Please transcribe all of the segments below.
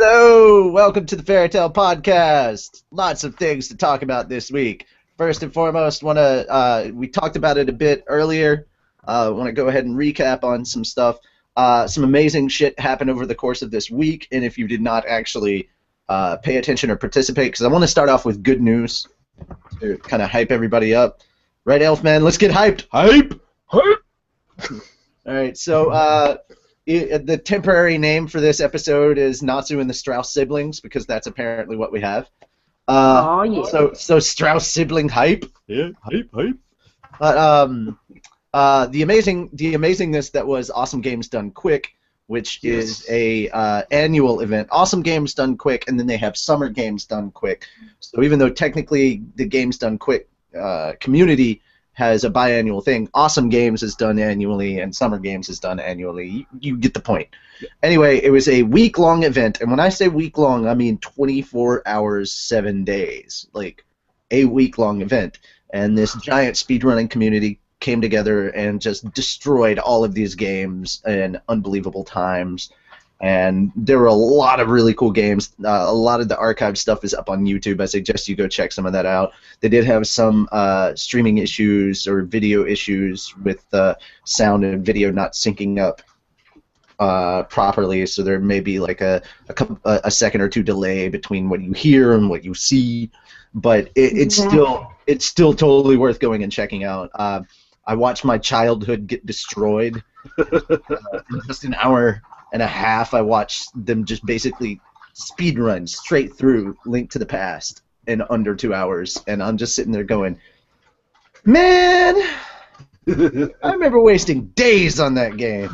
Hello, welcome to the Fairy Tale Podcast. Lots of things to talk about this week. First and foremost, we talked about it a bit earlier. Want to go ahead and recap on some stuff. Some amazing shit happened over the course of this week, and if you did not actually pay attention or participate, because I want to start off with good news to kind of hype everybody up. Right, Elfman? Let's get hyped. Hype! Hype! All right, so the temporary name for this episode is Natsu and the Strauss siblings, because that's apparently what we have. Oh yeah. So Strauss sibling hype. Yeah, hype. But the amazingness that was Awesome Games Done Quick, which is a annual event. Awesome Games Done Quick, and then they have Summer Games Done Quick. So even though technically the Games Done Quick community has a biannual thing, Awesome Games is done annually, and Summer Games is done annually. You get the point. Yeah. Anyway, it was a week-long event, and when I say week-long, I mean 24 hours, 7 days. Like, a week-long event. And this giant speedrunning community came together and just destroyed all of these games in unbelievable times. And there were a lot of really cool games. A lot of the archive stuff is up on YouTube. I suggest you go check some of that out. They did have some streaming issues or video issues with sound and video not syncing up properly, so there may be like a second or two delay between what you hear and what you see. But it's still totally worth going and checking out. I watched my childhood get destroyed in just an hour and a half. I watched them just basically speedrun straight through Link to the Past in under 2 hours, and I'm just sitting there going, man, I remember wasting days on that game.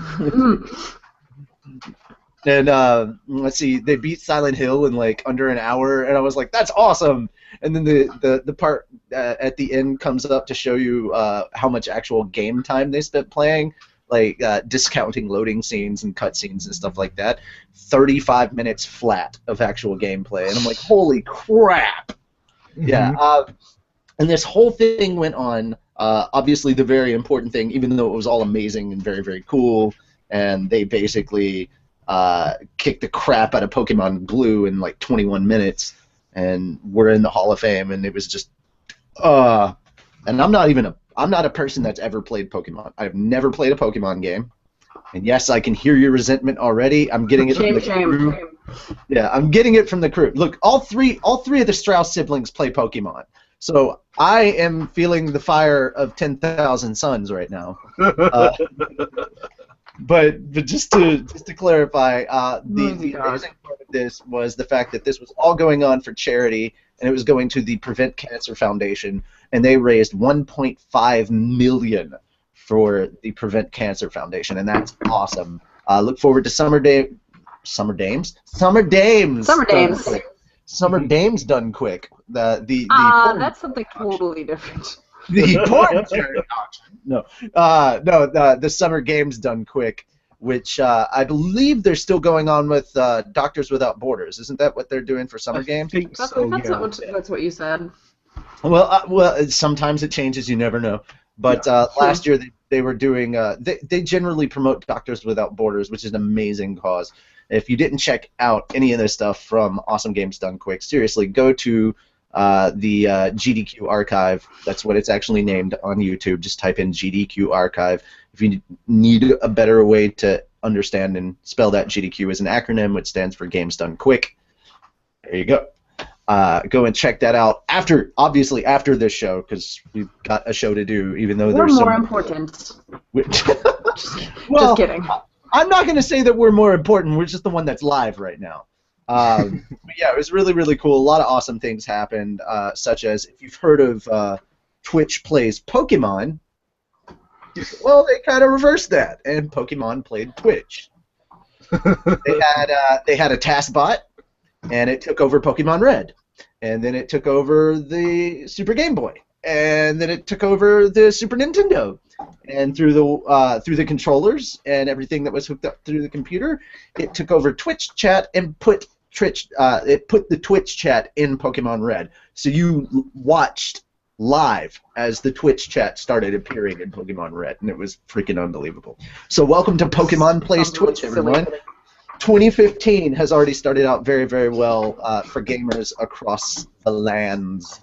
And let's see, they beat Silent Hill in like under an hour, and I was like, that's awesome. And then the part at the end comes up to show you how much actual game time they spent playing, like discounting loading scenes and cutscenes and stuff like that. 35 minutes flat of actual gameplay, and I'm like, holy crap! Mm-hmm. Yeah, and this whole thing went on. Obviously, the very important thing, even though it was all amazing and very, very cool, and they basically kicked the crap out of Pokemon Blue in like 21 minutes, and we're in the Hall of Fame, and it was just, and I'm not a person that's ever played Pokemon. I've never played a Pokemon game. And yes, I can hear your resentment already. I'm getting it from the crew. Yeah, I'm getting it from the crew. Look, all three of the Strauss siblings play Pokemon. So I am feeling the fire of 10,000 suns right now. But just to clarify, the amazing part of this was the fact that this was all going on for charity, and it was going to the Prevent Cancer Foundation, and they raised $1.5 million for the Prevent Cancer Foundation, and that's awesome. Look forward to Summer Dames done quick. That's something totally different. The porn charity auction. No, the Summer Games done quick, which I believe they're still going on with Doctors Without Borders. Isn't that what they're doing for Summer Games? That's what you said. Well, sometimes it changes. You never know. But last year they were doing. They generally promote Doctors Without Borders, which is an amazing cause. If you didn't check out any of this stuff from Awesome Games Done Quick, seriously, go to the GDQ archive. That's what it's actually named on YouTube. Just type in GDQ archive. If you need a better way to understand and spell that, GDQ is an acronym which stands for Games Done Quick. There you go. Go and check that out obviously after this show, because we've got a show to do, even though we're more important. Just kidding. I'm not going to say that we're more important. We're just the one that's live right now. But yeah, it was really, really cool. A lot of awesome things happened, such as, if you've heard of Twitch Plays Pokemon, well, they kind of reversed that, and Pokemon played Twitch. They had a task bot, and it took over Pokemon Red, and then it took over the Super Game Boy, and then it took over the Super Nintendo. And through the controllers and everything that was hooked up through the computer, it took over Twitch chat and put the Twitch chat in Pokemon Red. So you watched live as the Twitch chat started appearing in Pokemon Red, and it was freaking unbelievable. So welcome to Pokemon Plays Twitch, everyone. 2015 has already started out very, very well for gamers across the lands.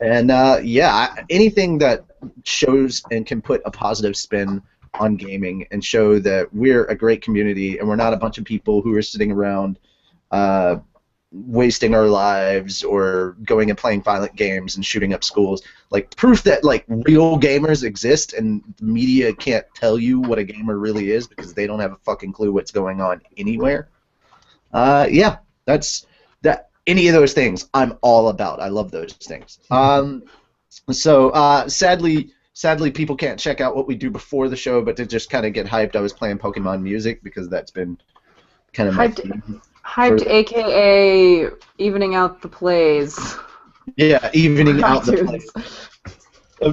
And yeah, anything that shows and can put a positive spin on gaming and show that we're a great community and we're not a bunch of people who are sitting around wasting our lives or going and playing violent games and shooting up schools. Like, proof that like real gamers exist and the media can't tell you what a gamer really is because they don't have a fucking clue what's going on anywhere. Yeah, that's that. Any of those things, I'm all about. I love those things. So sadly, people can't check out what we do before the show, but to just kind of get hyped, I was playing Pokemon music because that's been kind of my theme. Hyped, aka evening out the plays. Yeah, evening out the plays.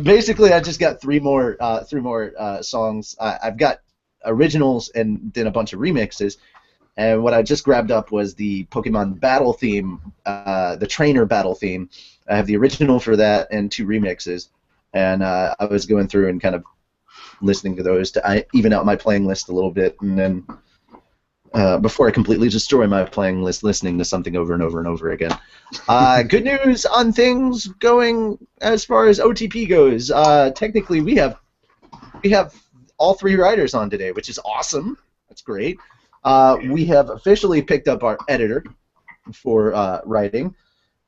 Basically, I just got three more songs. I've got originals and then a bunch of remixes. And what I just grabbed up was the Pokemon battle theme, the trainer battle theme. I have the original for that and 2 remixes. And I was going through and kind of listening to those to even out my playing list a little bit. And then before I completely destroy my playing list, listening to something over and over and over again. Good news on things going as far as OTP goes. Technically, we have all 3 writers on today, which is awesome. That's great. We have officially picked up our editor for writing,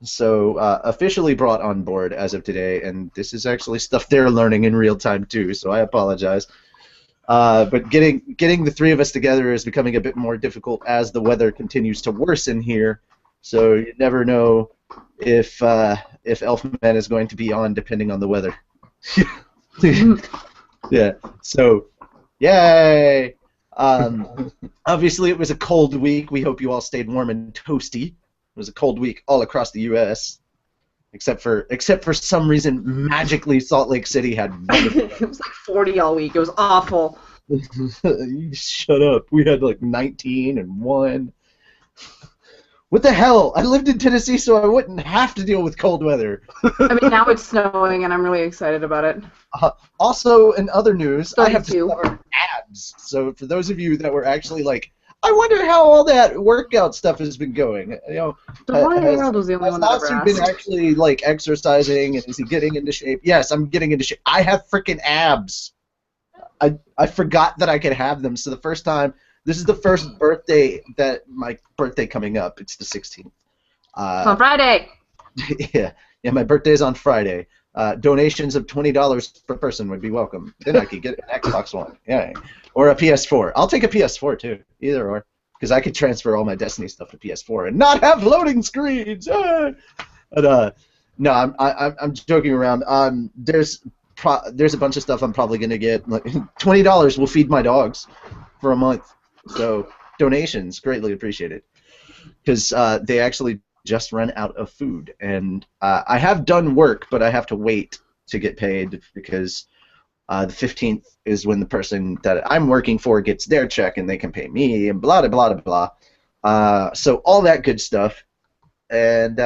so officially brought on board as of today, and this is actually stuff they're learning in real time too, so I apologize. But getting the 3 of us together is becoming a bit more difficult as the weather continues to worsen here, so you never know if Elfman is going to be on depending on the weather. Yeah, so yay! Obviously, it was a cold week. We hope you all stayed warm and toasty. It was a cold week all across the U.S. Except for some reason, magically Salt Lake City had. It was like 40 all week. It was awful. You shut up. We had like 19 and 1. What the hell? I lived in Tennessee, so I wouldn't have to deal with cold weather. I mean, now it's snowing, and I'm really excited about it. Also, in other news, I have 32. discovered abs. So for those of you that were actually like, I wonder how all that workout stuff has been going. You know, was the only one that Natsu ever been asked. actually like exercising, and is he getting into shape? Yes, I'm getting into shape. I have freaking abs. I forgot that I could have them. So the first time. This is the first birthday my birthday coming up. It's the 16th. It's on Friday. Yeah, my birthday's on Friday. Donations of $20 per person would be welcome. Then I could get an Xbox One, yeah, or a PS4. I'll take a PS4 too, either or, because I could transfer all my Destiny stuff to PS4 and not have loading screens. But no, I'm joking around. There's a bunch of stuff I'm probably gonna get. Like $20 will feed my dogs for a month. So donations, greatly appreciated, because they actually just run out of food, and I have done work, but I have to wait to get paid because the 15th is when the person that I'm working for gets their check and they can pay me, and blah blah blah blah. So all that good stuff, and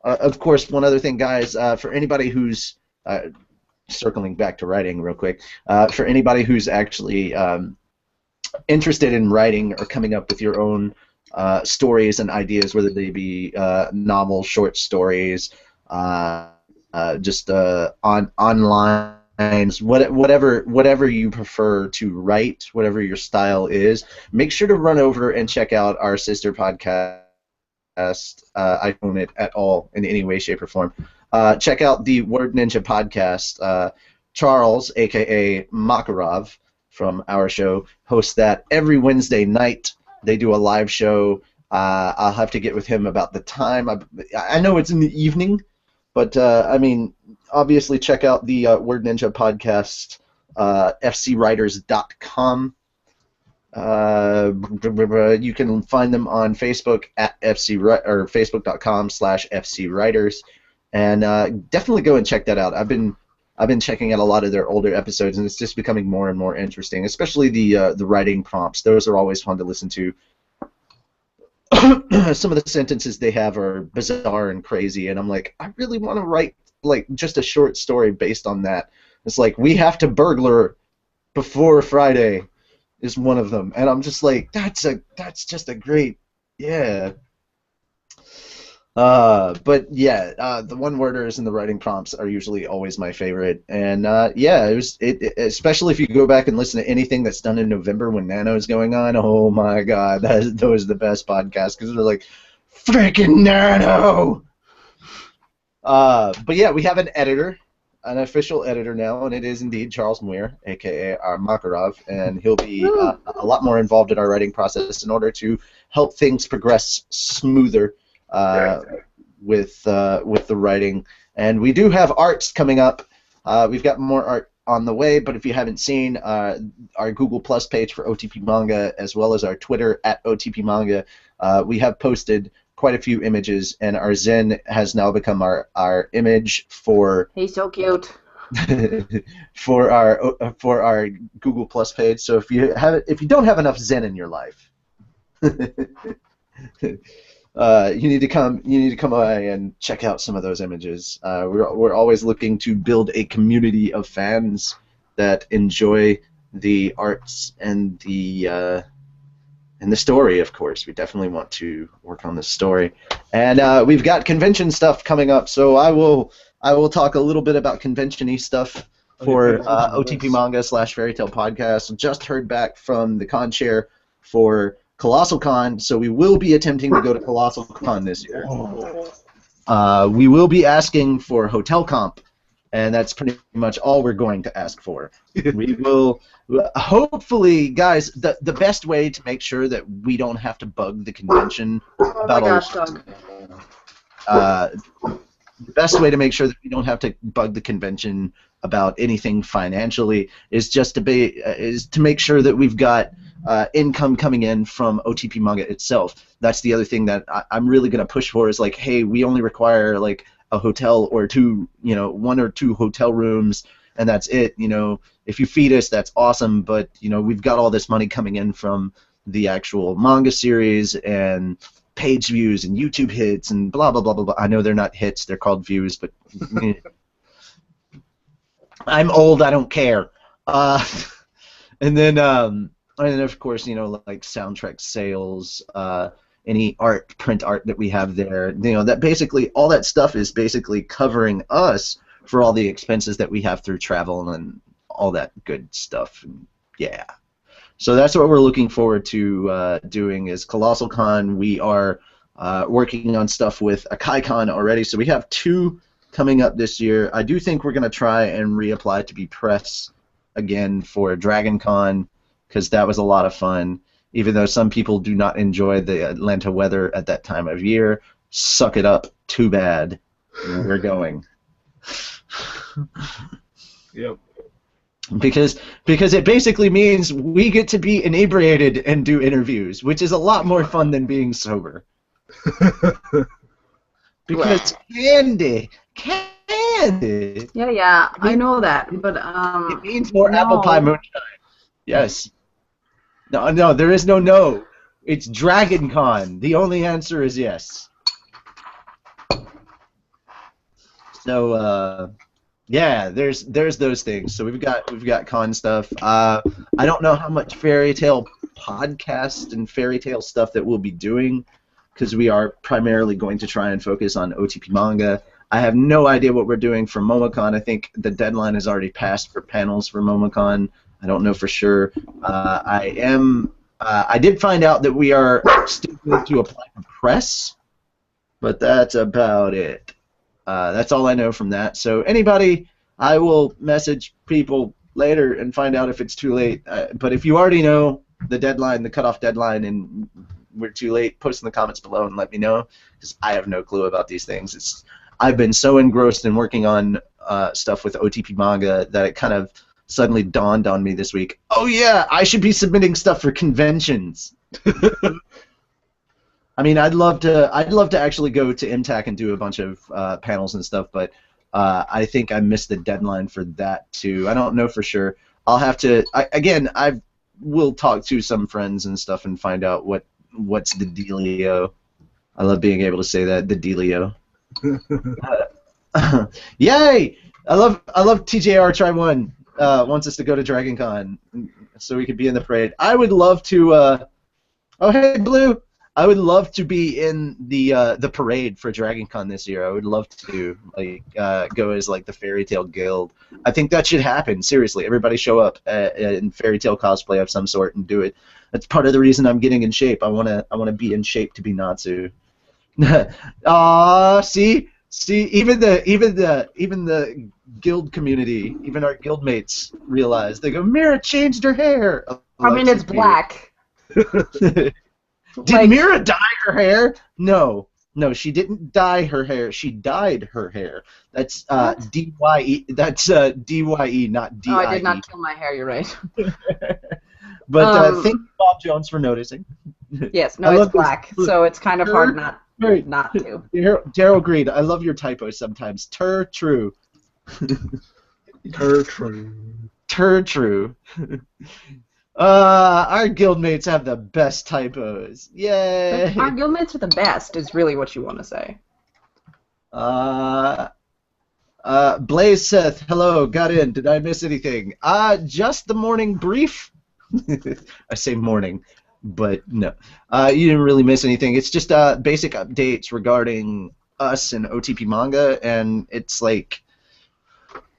of course, one other thing, guys, for anybody who's circling back to writing real quick, for anybody who's actually interested in writing or coming up with your own stories and ideas, whether they be novels, short stories, just online, whatever you prefer to write, whatever your style is, make sure to run over and check out our sister podcast. I own it at all in any way, shape, or form. Check out the Word Ninja podcast. Charles, aka Makarov, from our show, hosts that every Wednesday night. They do a live show. I'll have to get with him about the time. I know it's in the evening, but I mean, obviously check out the Word Ninja podcast, fcwriters.com. You can find them on Facebook at or facebook.com/fcwriters, and definitely go and check that out. I've been checking out a lot of their older episodes, and it's just becoming more and more interesting, especially the writing prompts. Those are always fun to listen to. Some of the sentences they have are bizarre and crazy, and I'm like, I really want to write like just a short story based on that. It's like, we have to burglar before Friday. is one of them, and I'm just like, that's just a great, yeah. But yeah, the one-worders and the writing prompts are usually always my favorite, and yeah, especially if you go back and listen to anything that's done in November when Nano's going on. Oh my God, those are the best podcasts because they're like, freaking Nano. But yeah, we have an editor, an official editor now, and it is indeed Charles Muir, aka our Makarov, and he'll be a lot more involved in our writing process in order to help things progress smoother with the writing. And we do have arts coming up. We've got more art on the way, but if you haven't seen our Google Plus page for OTP Manga, as well as our Twitter at OTP Manga, we have posted quite a few images, and our Zen has now become our image for He's so cute. for our Google Plus page. So if you don't have enough Zen in your life, you need to come by and check out some of those images. We're always looking to build a community of fans that enjoy the arts and the story. Of course, we definitely want to work on the story, and we've got convention stuff coming up. So I will talk a little bit about convention-y stuff for OTP Manga / Fairy Tale Podcast. Just heard back from the con chair for Colossal Con, so we will be attempting to go to Colossal Con this year. We will be asking for hotel comp, and that's pretty much all we're going to ask for. We will, hopefully, guys, the best way to make sure that we don't have to bug the convention about Doug. the best way to make sure that we don't have to bug the convention about anything financially is just to make sure that we've got income coming in from OTP Manga itself. That's the other thing that I'm really going to push for is like, hey, we only require like a hotel or two, 1 or 2 hotel rooms, and that's it. If you feed us, that's awesome, but we've got all this money coming in from the actual manga series and page views and YouTube hits and blah blah blah blah blah. I know they're not hits; they're called views, but I'm old. I don't care. And then of course, like soundtrack sales, any print art that we have there, that basically all that stuff is basically covering us for all the expenses that we have through travel and all that good stuff. Yeah. So that's what we're looking forward to doing is Colossal Con. We are working on stuff with Akai Con already, so we have 2 coming up this year. I do think we're going to try and reapply to be press again for Dragon Con, because that was a lot of fun. Even though some people do not enjoy the Atlanta weather at that time of year, suck it up. Too bad. We're going. Yep. Because it basically means we get to be inebriated and do interviews, which is a lot more fun than being sober. Because candy. Yeah, I know that, but it means more apple pie moonshine. Yes. No, there is no. It's Dragon Con. The only answer is yes. So yeah, there's those things. So we've got con stuff. I don't know how much Fairy Tale podcast and Fairy Tale stuff that we'll be doing, because we are primarily going to try and focus on OTP Manga. I have no idea what we're doing for MomoCon. I think the deadline has already passed for panels for MomoCon. I don't know for sure. I did find out that we are still going to apply for press, but that's about it. That's all I know from that. So anybody, I will message people later and find out if it's too late. But if you already know the deadline, the cutoff deadline, and we're too late, post in the comments below and let me know, because I have no clue about these things. I've been so engrossed in working on stuff with OTP Manga that it kind of suddenly dawned on me this week. Oh yeah, I should be submitting stuff for conventions. I mean, I'd love to actually go to MTAC and do a bunch of panels and stuff, but I think I missed the deadline for that too. I don't know for sure. I'll have to. I will talk to some friends and stuff and find out what's the dealio. I love being able to say that, the dealio. Yay! I love TJR Try One wants us to go to Dragon Con. so we could be in the parade. I would love to. Oh, hey, Blue. I would love to be in the parade for Dragon Con this year. I would love to go as like the Fairy Tale Guild. I think that should happen. Seriously, everybody show up in Fairy Tale cosplay of some sort and do it. That's part of the reason I'm getting in shape. I wanna be in shape to be Natsu. See, even the guild community, even our guild mates realize. They go, Mira changed her hair. I mean, it's black. Did Mira dye her hair? No, she didn't dye her hair. She dyed her hair. That's D-Y-E. That's D-Y-E, not D-I-E. Oh, I did not kill my hair. You're right. But thank you, Bob Jones, for noticing. Yes, no, it's black, so it's kind of hard not to. Daryl Green, I love your typos sometimes. True. True. Our guildmates have the best typos. Yay! Our guildmates are the best, is really what you want to say. Blaze Seth, hello, got in. Did I miss anything? Just the morning brief. I say morning, but no. You didn't really miss anything. It's just basic updates regarding us and OTP manga, and it's like,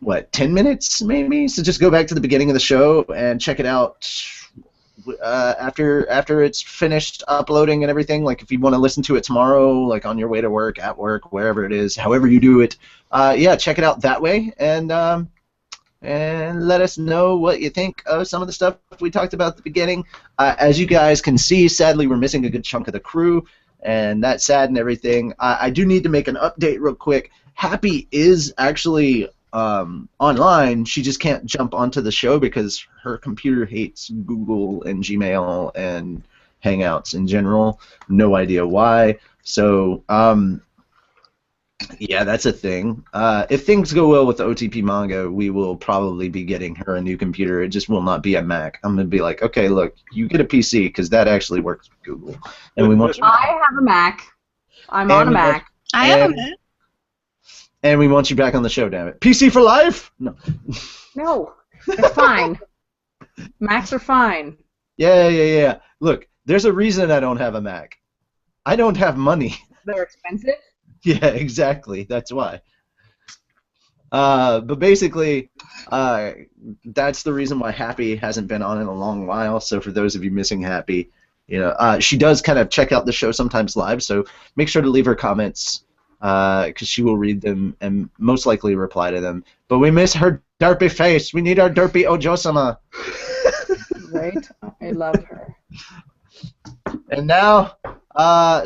what, 10 minutes maybe? So just go back to the beginning of the show and check it out after it's finished uploading and everything. Like if you want to listen to it tomorrow, like on your way to work, at work, wherever it is, however you do it, yeah, check it out that way and let us know what you think of some of the stuff we talked about at the beginning. As you guys can see, sadly, we're missing a good chunk of the crew, and that's sad and everything. I do need to make an update real quick. Happy is actually online. She just can't jump onto the show because her computer hates Google and Gmail and Hangouts in general. No idea why. So, yeah, that's a thing. If things go well with the OTP manga, we will probably be getting her a new computer. It just will not be a Mac. I'm going to be like, okay, look, you get a PC because that actually works with Google. And we want you I have a Mac. I'm on a Mac. I have a Mac. And we want you back on the show, damn it. PC for life? No. No, it's fine. Macs are fine. Yeah. Look, there's a reason I don't have a Mac. I don't have money. They're expensive? Yeah, exactly. That's why. But basically, that's the reason why Happy hasn't been on in a long while. So for those of you missing Happy, you know, she does kind of check out the show sometimes live. So make sure to leave her comments because she will read them and most likely reply to them. But we miss her derpy face. We need our derpy Ojo-sama. Right? I love her. And now,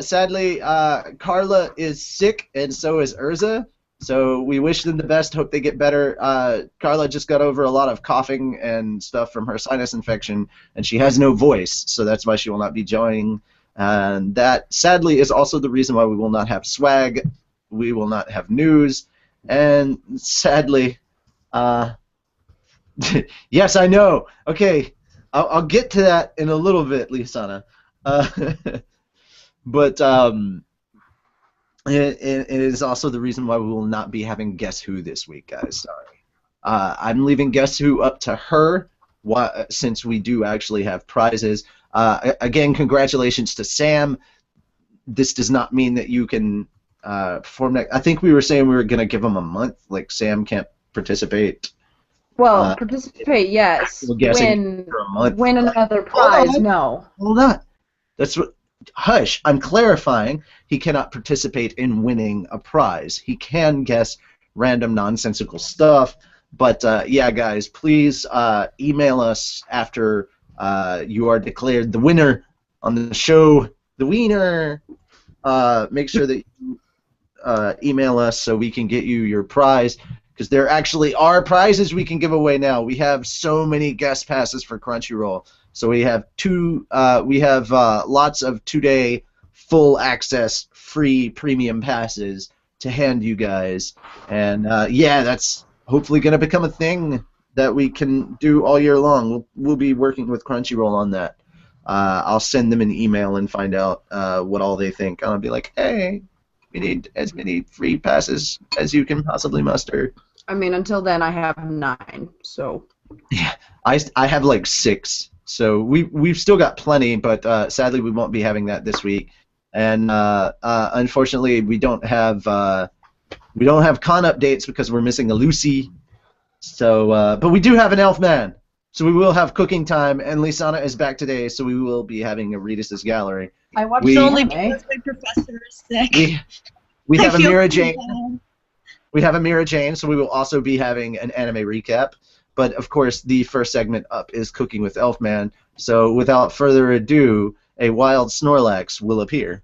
sadly, Carla is sick, and so is Urza. So we wish them the best. Hope they get better. Carla just got over a lot of coughing and stuff from her sinus infection, and she has no voice, so that's why she will not be joining. And that, sadly, is also the reason why we will not have swag. We will not have news. And sadly, yes, I know. Okay, I'll get to that in a little bit, Lisana. But it is also the reason why we will not be having Guess Who this week, guys. Sorry. I'm leaving Guess Who up to her since we do actually have prizes. Again, congratulations to Sam. This does not mean that you can perform next. I think we were saying we were going to give him a month. Like, Sam can't participate. Well, participate, yes. Win another prize, no. Hold on. That's what. Hush, I'm clarifying. He cannot participate in winning a prize. He can guess random nonsensical stuff. But, yeah, guys, please email us after you are declared the winner on the show. The winner. Make sure that you email us so we can get you your prize. Because there actually are prizes we can give away now. We have so many guest passes for Crunchyroll. So we have lots of 2-day full access free premium passes to hand you guys, and yeah, that's hopefully going to become a thing that we can do all year long. We'll be working with Crunchyroll on that. I'll send them an email and find out what all they think. I'll be like, hey, we need as many free passes as you can possibly muster. I mean, until then, I have 9, so. Yeah, I have like 6, so we've still got plenty, but sadly we won't be having that this week, and unfortunately we don't have con updates because we're missing a Lucy. So, but we do have an Elfman, so we will have cooking time, and Lisana is back today, so we will be having a Reedus Gallery. I watched It's only anime. because my professor is sick. We have I a feel Mira so Jane. bad. We have a Mira Jane, so we will also be having an anime recap. But of course, the first segment up is Cooking with Elfman. So without further ado, a wild Snorlax will appear.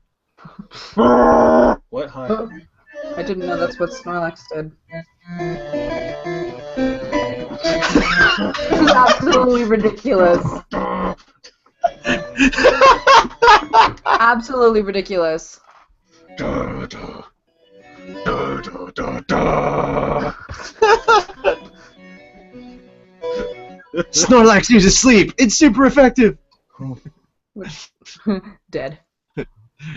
What? Hi. I didn't know that's what Snorlax did. This is absolutely ridiculous. Absolutely ridiculous. Da, da. Da, da, da, da. Snorlax uses sleep. It's super effective. Dead.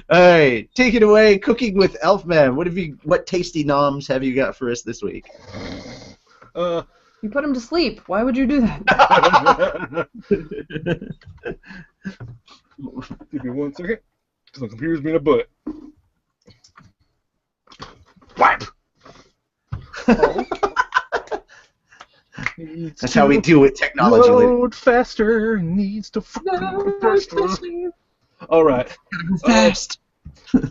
Hey, take it away, Cooking with Elfman. What tasty noms have you got for us this week? You put him to sleep. Why would you do that? Give me 1 second, because my computer's being a butt. Wipe. That's how we deal with technology. Load faster. Needs to fucking faster. All right. Fast.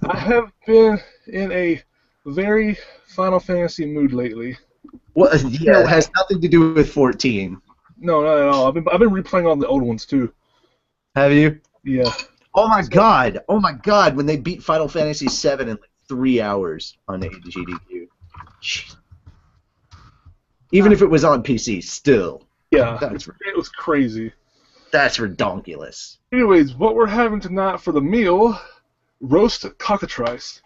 I have been in a very Final Fantasy mood lately. Well, yeah, it has nothing to do with 14. No, not at all. I've been replaying all the old ones too. Have you? Yeah. Oh my god! Oh my god! When they beat Final Fantasy VII in like 3 hours on AGDQ. Jeez. Even if it was on PC, still. Yeah. That's It was crazy. redonkulous. Anyways, what we're having tonight for the meal: roast cockatrice.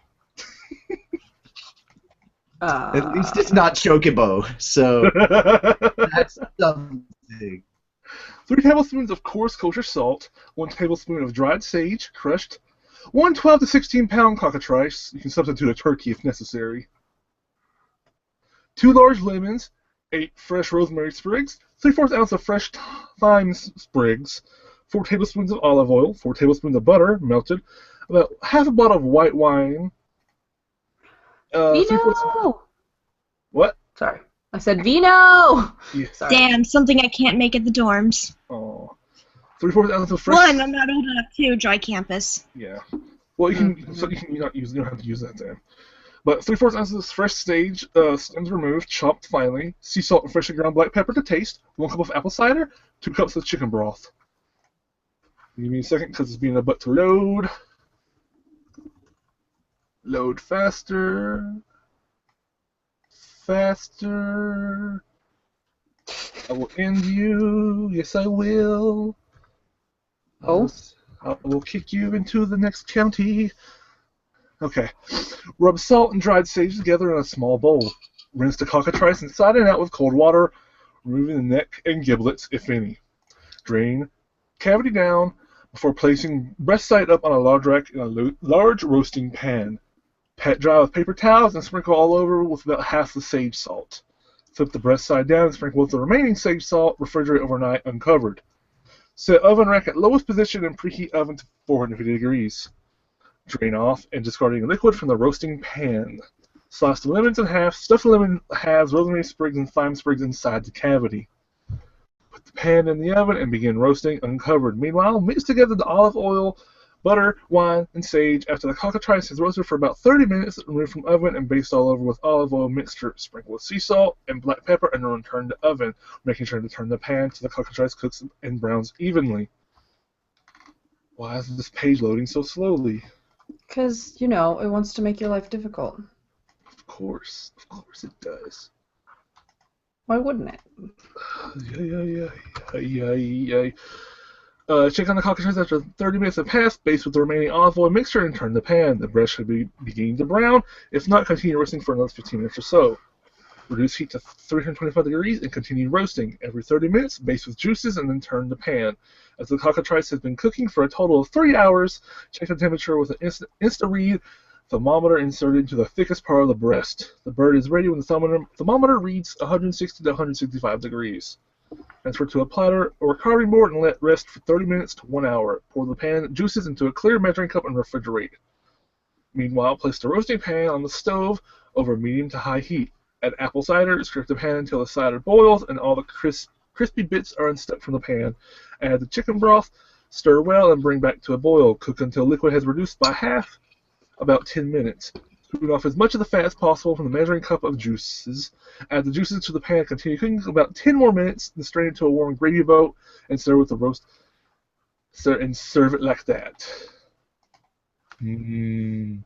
At least it's not Chocobo, so that's something. 3 tablespoons of coarse kosher salt, 1 tablespoon of dried sage, crushed, 1 12 to 16 pound cockatrice. You can substitute a turkey if necessary. 2 large lemons, 8 fresh rosemary sprigs, 3/4 ounce of fresh thyme sprigs, 4 tablespoons of olive oil, 4 tablespoons of butter, melted, about half a bottle of white wine. Vino! What? Sorry. I said Vino! Yeah. Sorry. Damn, something I can't make at the dorms. Oh. 3/4 ounce of fresh. One, I'm not old enough to. Dry campus. Yeah. Well, you can. So you can not use. You don't have to use that then. But 3/4 ounces of fresh sage, stems removed, chopped finely. Sea salt and freshly ground black pepper to taste. 1 cup of apple cider. 2 cups of chicken broth. Give me a second, because it's being a butt to load. Load faster. Faster. I will end you. Yes, I will. Oh? I will kick you into the next county. Okay. Rub salt and dried sage together in a small bowl. Rinse the cockatrice inside and out with cold water, removing the neck and giblets, if any. Drain cavity down before placing breast side up on a large rack in a large roasting pan. Pat dry with paper towels and sprinkle all over with about half the sage salt. Flip the breast side down and sprinkle with the remaining sage salt. Refrigerate overnight uncovered. Set oven rack at lowest position and preheat oven to 450 degrees. Drain off and discarding liquid from the roasting pan. Slice the lemons in half, stuff the lemon halves, rosemary sprigs and thyme sprigs inside the cavity. Put the pan in the oven and begin roasting uncovered. Meanwhile, mix together the olive oil, butter, wine, and sage. After the cockatrice is roasted for about 30 minutes, remove from oven and baste all over with olive oil mixture. Sprinkle with sea salt and black pepper and return to oven, making sure to turn the pan till the cockatrice cooks and browns evenly. Why is this page loading so slowly? Because, you know, it wants to make your life difficult. Of course it does. Why wouldn't it? Check on the cockatrice after 30 minutes have passed, baste with the remaining olive oil mixture and turn the pan. The breast should be beginning to brown. If not, continue roasting for another 15 minutes or so. Reduce heat to 325 degrees and continue roasting. Every 30 minutes, baste with juices and then turn the pan. As the cockatrice has been cooking for a total of 3 hours, check the temperature with an Insta-Read thermometer inserted into the thickest part of the breast. The bird is ready when the thermometer reads 160 to 165 degrees. Transfer to a platter or carving board and let rest for 30 minutes to 1 hour. Pour the pan juices into a clear measuring cup and refrigerate. Meanwhile, place the roasting pan on the stove over medium to high heat. Add apple cider, stir the pan until the cider boils and all the crispy bits are unstuck from the pan. Add the chicken broth, stir well, and bring back to a boil. Cook until liquid has reduced by half, about 10 minutes. Scoop off as much of the fat as possible from the measuring cup of juices. Add the juices to the pan, continue cooking for about 10 more minutes, then strain into a warm gravy boat and serve with the roast. And serve it like that. And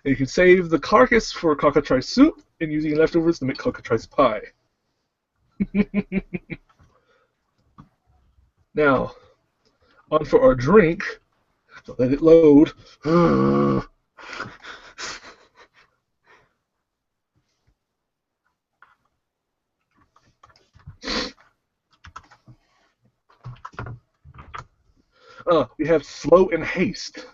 you can save the carcass for cockatrice soup and using leftovers to make cockatrice pie. Now, on for our drink. So let it load. We have slow and haste.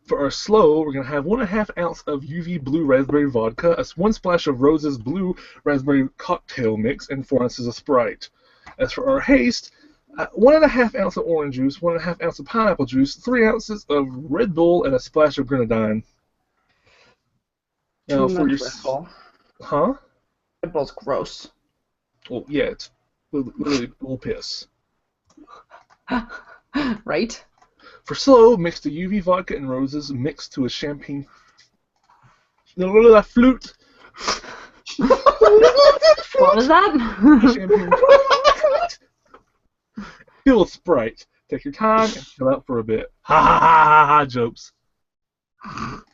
For our slow, we're going to have 1.5 ounce of UV blue raspberry vodka, 1 splash of Rose's blue raspberry cocktail mix, and 4 ounces of Sprite. As for our haste, 1.5 ounce of orange juice, 1.5 ounce of pineapple juice, 3 ounces of Red Bull, and a splash of grenadine. Now for your... Red Bull. Huh? Red Bull's gross. Well, yeah, it's literally bull piss. Right? For slow, mix the UV vodka and roses mixed to a champagne flute. What was that? Champagne flute. Fill with Sprite. Take your time and chill out for a bit. Ha ha ha ha ha jokes.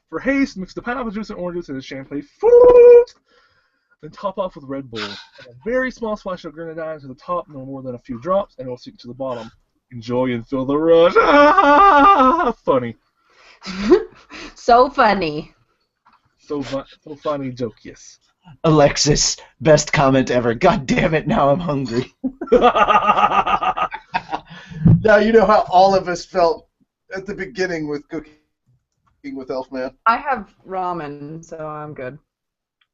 For haste, mix the pineapple juice and orange juice in a champagne flute. Then top off with Red Bull. And a very small splash of grenadine to the top, no more than a few drops, and it will sink to the bottom. Enjoy and feel the rush. Ah, funny. So funny. So funny joke, yes. Alexis, best comment ever. God damn it, now I'm hungry. Now you know how all of us felt at the beginning with cooking with Elfman. I have ramen, so I'm good.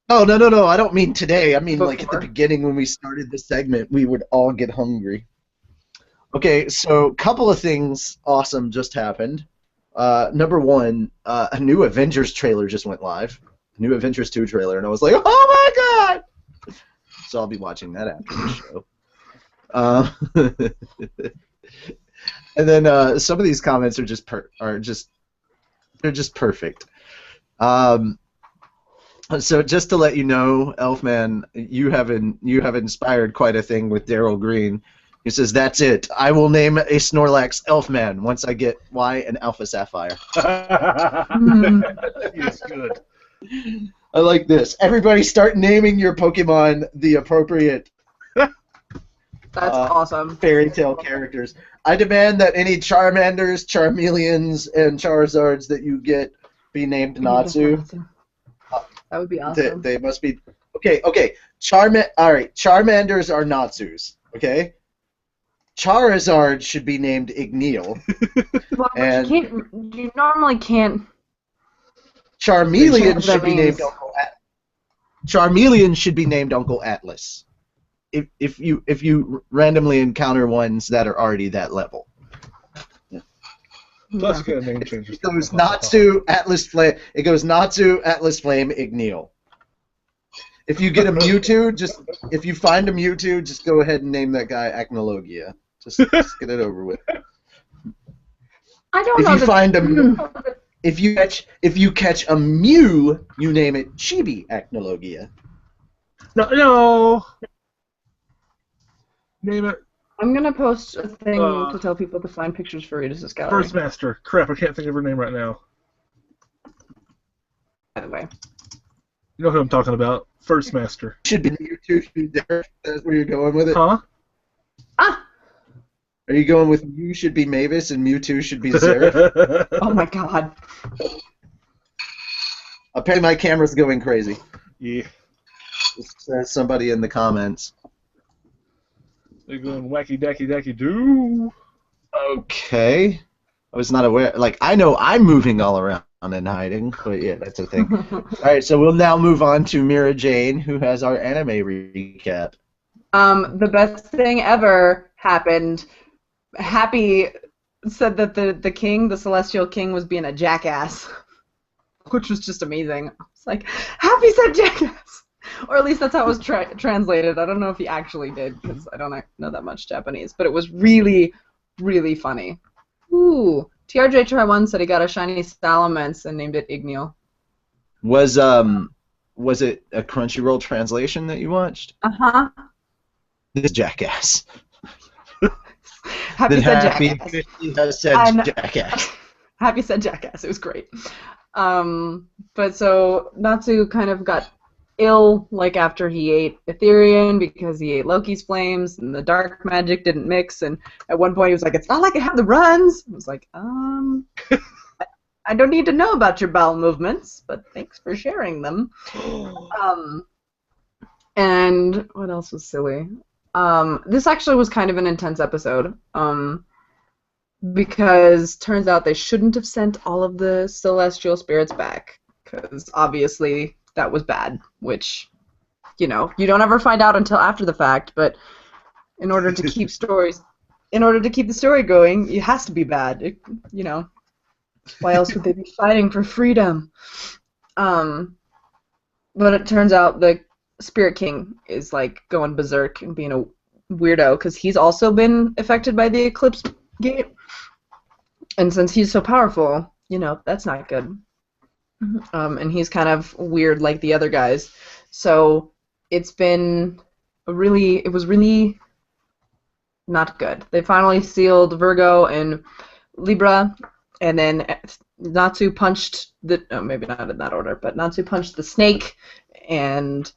Oh, no, I don't mean today. I mean, Before. like, at the beginning when we started the segment, we would all get hungry. Okay, so a couple of things awesome just happened. Number one, a new Avengers trailer just went live. A new Avengers 2 trailer, and I was like, oh my god! So I'll be watching that after the show. And then some of these comments are just they're just perfect. So just to let you know, Elfman, you have inspired quite a thing with Daryl Green. He says, "That's it. I will name a Snorlax Elfman once I get Y and Alpha Sapphire." Yes, good. I like this. Everybody start naming your Pokemon the appropriate That's awesome. fairy tale characters. I demand that any Charmanders, Charmeleons, and Charizards that you get be named Natsu. That would be awesome. They must be... Okay. All right, Charmanders are Natsus, okay? Charizard should be named Igneel. Well, and you normally can't. Charmeleon should be means. named Uncle Charmeleon should be named Uncle Atlas. If you randomly encounter ones that are already that level. Plus, get a name change. It goes Natsu, Atlas Flame. It goes Natsu, Atlas Flame, Igneel. If you get a Mewtwo, if you find a Mewtwo, just go ahead and name that guy Acnologia. Just get it over with. I don't know. If you find a if you catch a Mew, you name it Chibi Acnologia. No. Name it. I'm gonna post a thing to tell people to find pictures for Reedus Gallery. First Master. Crap, I can't think of her name right now. By the way. You know who I'm talking about. First Master. Should be Mewtwo should be there. That's where you're going with it. Huh? Ah! Are you going with Mew should be Mavis and Mewtwo should be Xerath? Oh my god. Apparently my camera's going crazy. Yeah. Says somebody in the comments. They're going wacky dacky dacky doo. Okay. I was not aware. Like, I know I'm moving all around and hiding, but yeah, that's a thing. Alright, so we'll now move on to Mira Jane, who has our anime recap. The best thing ever happened. Happy said that the king, the celestial king, was being a jackass, which was just amazing. It's like, Happy said jackass! Or at least that's how it was translated. I don't know if he actually did, because I don't know that much Japanese, but it was really, really funny. Ooh. TRJ1 said he got a shiny Salamence and named it Igneo. Was it a Crunchyroll translation that you watched? Uh-huh. This jackass. Happy said jackass. Said jackass. Happy said jackass. It was great. But so Natsu kind of got ill like after he ate Ethereum because he ate Loki's flames and the dark magic didn't mix, and at one point he was like, it's not like I have the runs. I was like, I don't need to know about your bowel movements, but thanks for sharing them. And what else was silly? This actually was kind of an intense episode, because turns out they shouldn't have sent all of the celestial spirits back, because obviously that was bad, which, you don't ever find out until after the fact, but in order to keep the story going, it has to be bad, why else would they be fighting for freedom? But it turns out the Spirit King is like going berserk and being a weirdo because he's also been affected by the Eclipse Gate, and since he's so powerful, that's not good. And he's kind of weird like the other guys, so it was really not good. They finally sealed Virgo and Libra, and then Natsu punched maybe not in that order, but Natsu punched the snake, and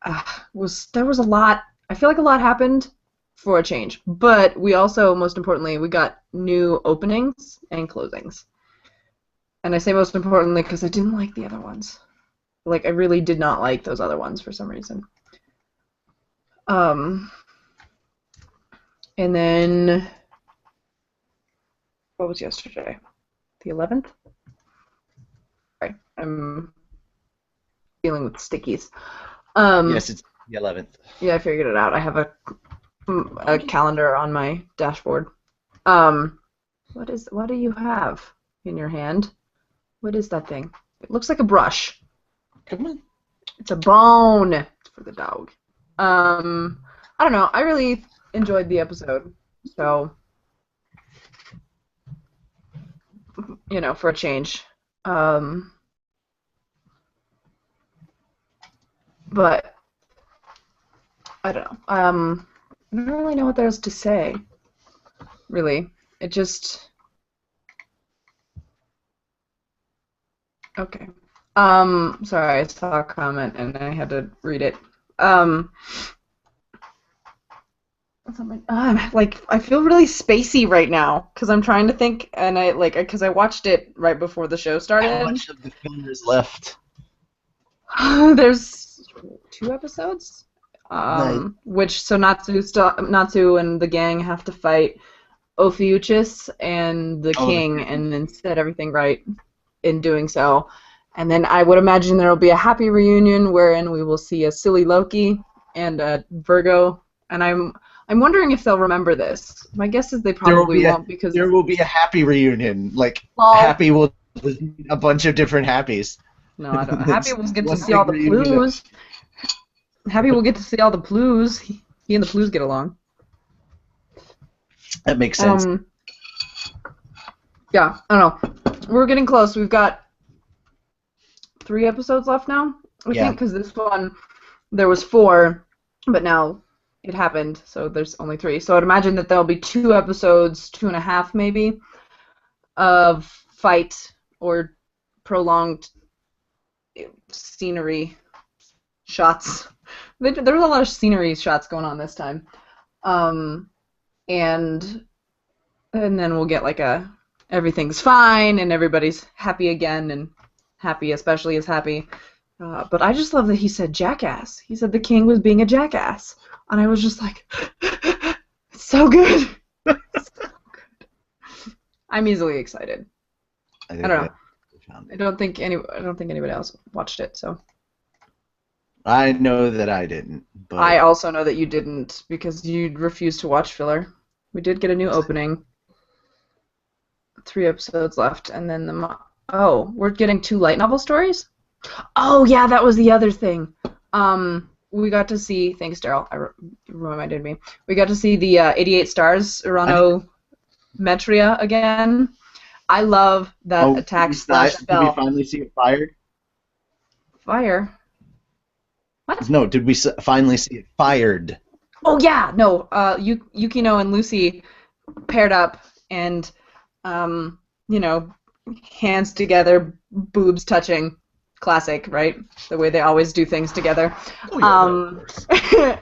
there was a lot. I feel like a lot happened for a change, but we also, most importantly, we got new openings and closings. And I say most importantly because I didn't like the other ones. Like, I really did not like those other ones for some reason. And then, what was yesterday? The 11th? Sorry, I'm dealing with stickies. Yes, it's the 11th. Yeah, I figured it out. I have a calendar on my dashboard. What do you have in your hand? What is that thing? It looks like a brush. Come on. It's a bone. It's for the dog. I don't know. I really enjoyed the episode. So, for a change. But I don't know. I don't really know what there's to say. Really. It just... Okay. Sorry, I saw a comment and I had to read it. I feel really spacey right now because I'm trying to think, and because I watched it right before the show started. How much of the film is left? There's 2 episodes. Right. So Natsu and the gang have to fight Ophiuchus and the king, and then set everything right in doing so. And then I would imagine there will be a happy reunion wherein we will see a silly Loki and a Virgo. And I'm wondering if they'll remember this. My guess is they probably won't, because there will be a happy reunion. Happy will a bunch of different Happies. No, I don't know. Happy will get to see all the Blues. Happy will get to see all the Blues. He and the Blues get along. That makes sense. Yeah, I don't know. We're getting close. We've got 3 episodes left now, I think, because this one, there was 4, but now it happened, so there's only 3. So I'd imagine that there'll be 2 episodes, 2.5 maybe, of fight or prolonged scenery shots. There was a lot of scenery shots going on this time. And then we'll get everything's fine and everybody's happy again, and Happy especially is happy. But I just love that he said jackass. He said the king was being a jackass. And I was just like, it's so good. It's so good. I'm easily excited. I don't know. I don't think anybody else watched it, so. I know that I didn't, but I also know that you didn't because you refused to watch filler. We did get a new opening. 3 episodes left, and then oh, we're getting 2 light novel stories? Oh, yeah, that was the other thing. We got to see, thanks, Daryl, reminded me. We got to see the 88 Stars Urano Metria again. I love that attack slash spell. Did we finally see it fired? Fire? What? No, did we finally see it fired? Oh, yeah, no, Yukino and Lucy paired up and, you know, hands together, boobs touching. Classic, right? The way they always do things together. Oh, yeah, of course.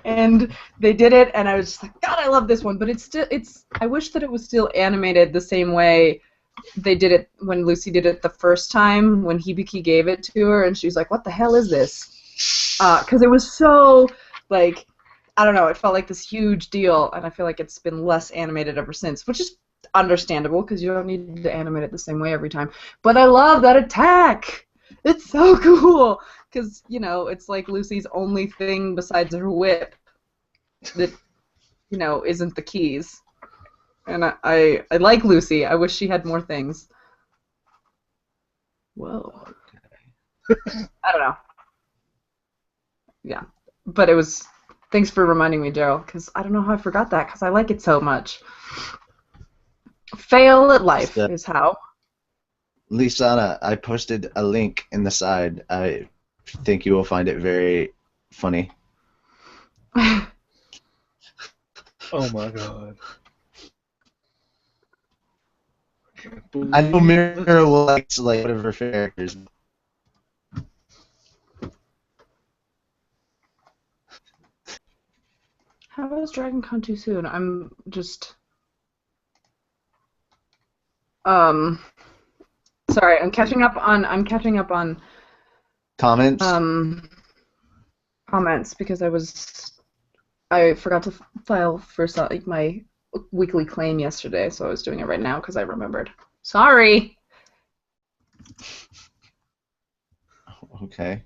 And they did it, and I was just like, God, I love this one. But I wish that it was still animated the same way they did it when Lucy did it the first time, when Hibiki gave it to her, and she was like, what the hell is this? Because it was so, like, I don't know, it felt like this huge deal, and I feel like it's been less animated ever since, which is understandable, because you don't need to animate it the same way every time. But I love that attack! It's so cool! Because, you know, it's like Lucy's only thing besides her whip that, you know, isn't the keys. And I like Lucy. I wish she had more things. Whoa. I don't know. Yeah. But it was... Thanks for reminding me, Daryl, because I don't know how I forgot that, because I like it so much. Fail at life is how. Lisana, I posted a link in the side. I think you will find it very funny. Oh my god. I know Mirror likes like one of her characters. How is Dragon Con too soon? I'm just... Sorry, I'm catching up on Comments? comments because I forgot to file for my weekly claim yesterday, so I was doing it right now because I remembered. Sorry. Okay.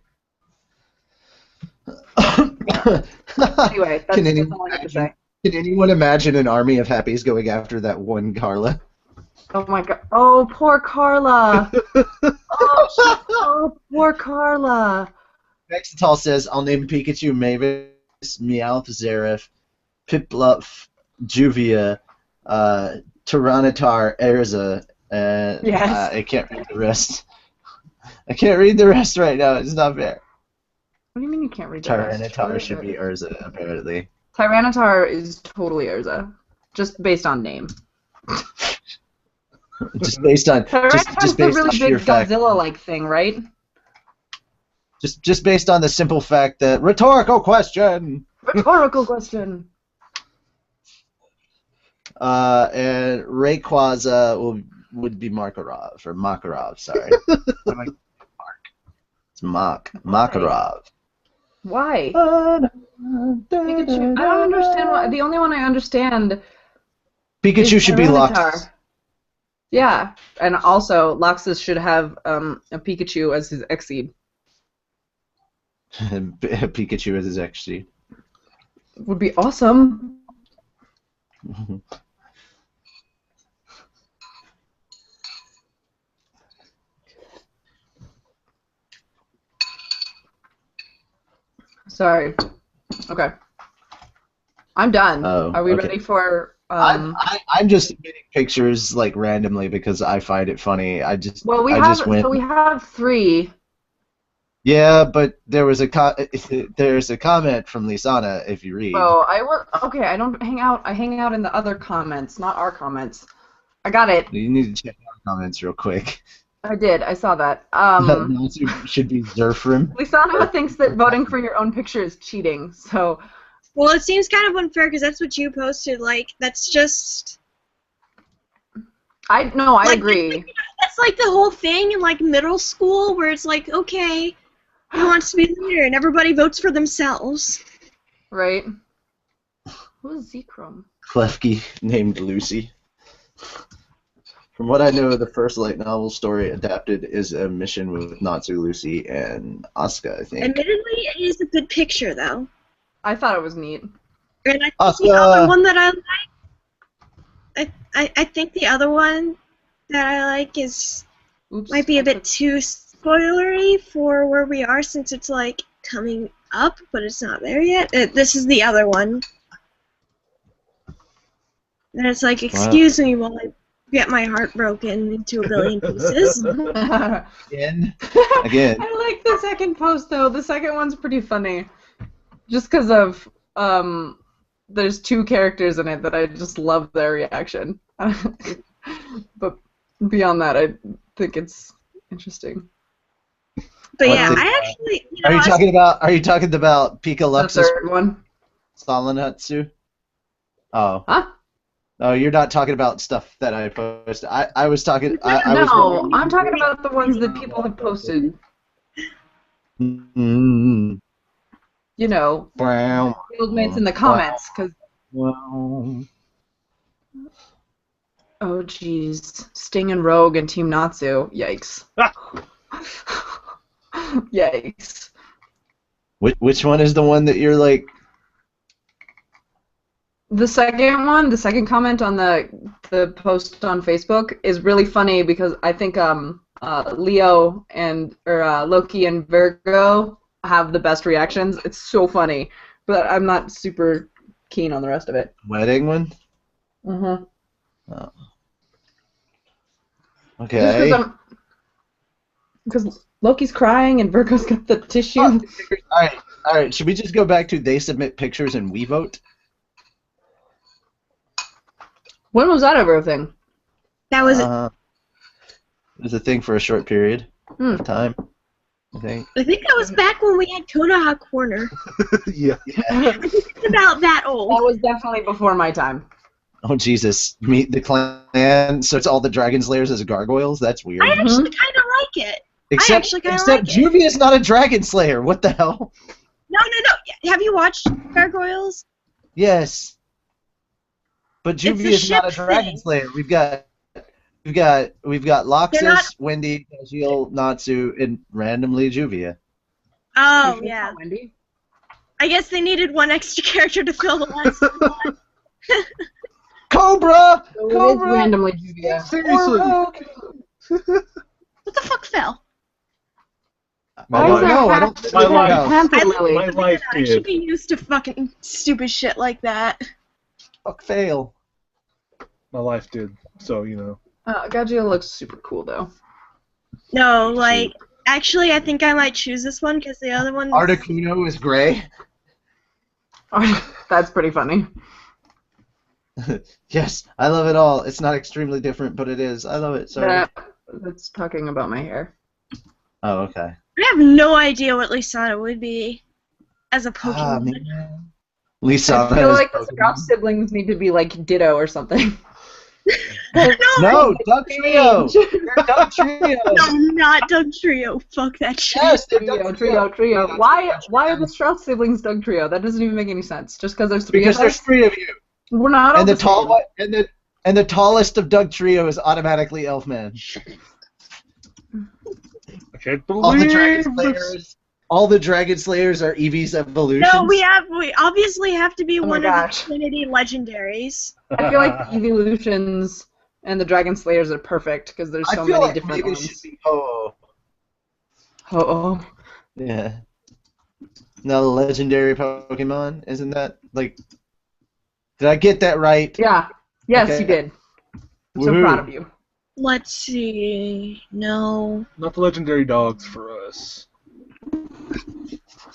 Anyway, that's all I have to say. Can anyone imagine an army of happies going after that one Carla? Oh my god. Oh, poor Carla. Oh, poor Carla. Nexatal says, I'll name Pikachu Mavis, Meowth, Zeref, Piplup, Juvia, Tyranitar, Erza, and Yes. I can't read the rest. I can't read the rest right now. It's not fair. What do you mean you can't read the rest? Tyranitar should be Urza, apparently. Tyranitar is totally Urza, just based on name. Just based on Tyranitar's just the based really on big sheer fact. Godzilla-like thing, right? Just based on the simple fact that rhetorical question. Rhetorical question. And Rayquaza would be Makarov, sorry. Mark. It's Makarov. Why? Pikachu. I don't understand why. The only one I understand. Pikachu is should be Tyranitar. Loxus. Yeah, and also Loxus should have a Pikachu as his Exceed. Pikachu as his XG. Would be awesome. Sorry. Okay. I'm done. Oh, Are we okay. ready for... I'm just submitting pictures like randomly because I find it funny. Well, we just went. So we have 3. Yeah, but there was there's a comment from Lisana if you read. Oh, okay. I don't hang out. I hang out in the other comments, not our comments. I got it. You need to check our comments real quick. I did. I saw that. Natsu should be Zerfrim. Lisana thinks that voting for your own picture is cheating. So. Well, it seems kind of unfair because that's what you posted. Like, that's just... I agree. That's like the whole thing in, like, middle school where it's like, okay, who wants to be leader? And everybody votes for themselves. Right. Who is Zekrom? Klefki named Lucy. From what I know, the first light novel story adapted is a mission with Natsu, Lucy, and Asuka, I think. Admittedly, it is a good picture, though. I thought it was neat. And I think Asuka! the other one that I like, I think the other one that I like might be a bit too spoilery for where we are, since it's like coming up, but it's not there yet. This is the other one. And it's like, excuse me while I get my heart broken into a billion pieces. Again? I like the second post, though. The second one's pretty funny. Just because of, there's two characters in it that I just love their reaction. But beyond that, I think it's interesting. But yeah, I actually... Are you talking about Pika The Luxus third one. Salanatsu? Oh. Huh? Oh, you're not talking about stuff that I posted. I was talking... No, I'm talking about the ones that people have posted. Mm-hmm. You know, guildmates in the comments, because... Well... Oh, jeez. Sting and Rogue and Team Natsu. Yikes. Yikes. Which one is the one that you're like... The second one, the second comment on the post on Facebook is really funny because I think Leo and Loki and Virgo have the best reactions. It's so funny, but I'm not super keen on the rest of it. Wedding one? Mm-hmm. Oh. Okay. Because Loki's crying and Virgo's got the tissue. All right. Should we just go back to they submit pictures and we vote? When was that ever a thing? That was... It was a thing for a short period of time, I think. I think that was back when we had Konoha Corner. Yeah. It's about that old. That was definitely before my time. Oh, Jesus. Meet the clan, so it's all the Dragon Slayers as gargoyles? That's weird. I actually kind of like it. Except Juvia's not a Dragon Slayer. What the hell? No. Have you watched Gargoyles? Yes. But Juvia's not a Dragon Slayer. We've got Loxus, Wendy, Kajil, Natsu, and randomly Juvia. Oh, yeah. Wendy? I guess they needed one extra character to fill the last one. Cobra! So Cobra! It is randomly Juvia. Seriously. What the fuck fell? My life I should did. be used to fucking stupid shit like that. Fuck fail. My life did. So, you know. Gajil looks super cool, though. No, like, actually, I think I might choose this one because the other one... Articuno is gray. That's pretty funny. Yes, I love it all. It's not extremely different, but it is. I love it. Sorry. That's talking about my hair. Oh, okay. I have no idea what Lisana would be as a Pokemon. Lisana. I feel like the Strauss siblings need to be like Ditto or something. No, Doug Trio! They're Doug Trio! No, not Doug Trio. Fuck that shit. Yes, they're Doug Trio. Why are the Strauss siblings Doug Trio? That doesn't even make any sense. Just because there's three of us? Because there's three of you. We're not all And the the tallest of Doug Trio is automatically Elfman. I can't believe All the Dragon Slayers are Eevee's evolutions. No, we obviously have to be one of the gosh. Trinity legendaries. I feel like the evolutions and the Dragon Slayers are perfect because there's so many different maybe ones. It should be Ho-Oh. Oh. Yeah. No, the legendary Pokemon, isn't that like? Did I get that right? Yeah. Yes, Okay. you did. I'm so Woohoo. proud of you. Let's see. No. Not the legendary dogs for us.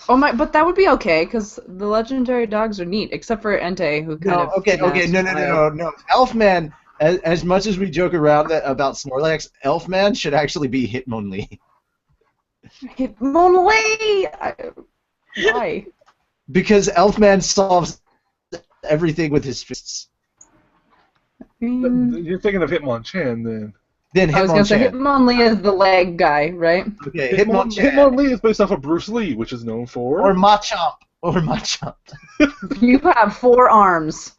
Oh my! But that would be okay because the legendary dogs are neat, except for Entei, who kind No, of. okay, no. Elfman, as much as we joke around about Snorlax, Elfman should actually be Hitmonlee. Hitmonlee! Why? Because Elfman solves everything with his fists. You're thinking of Hitmonchan then. Then I was gonna say Hitmonchan. Hitmonlee is the leg guy, right? Okay, Hitmonchan. Hitmonlee is based off of Bruce Lee, which is known for. Or Machamp. You have 4 arms.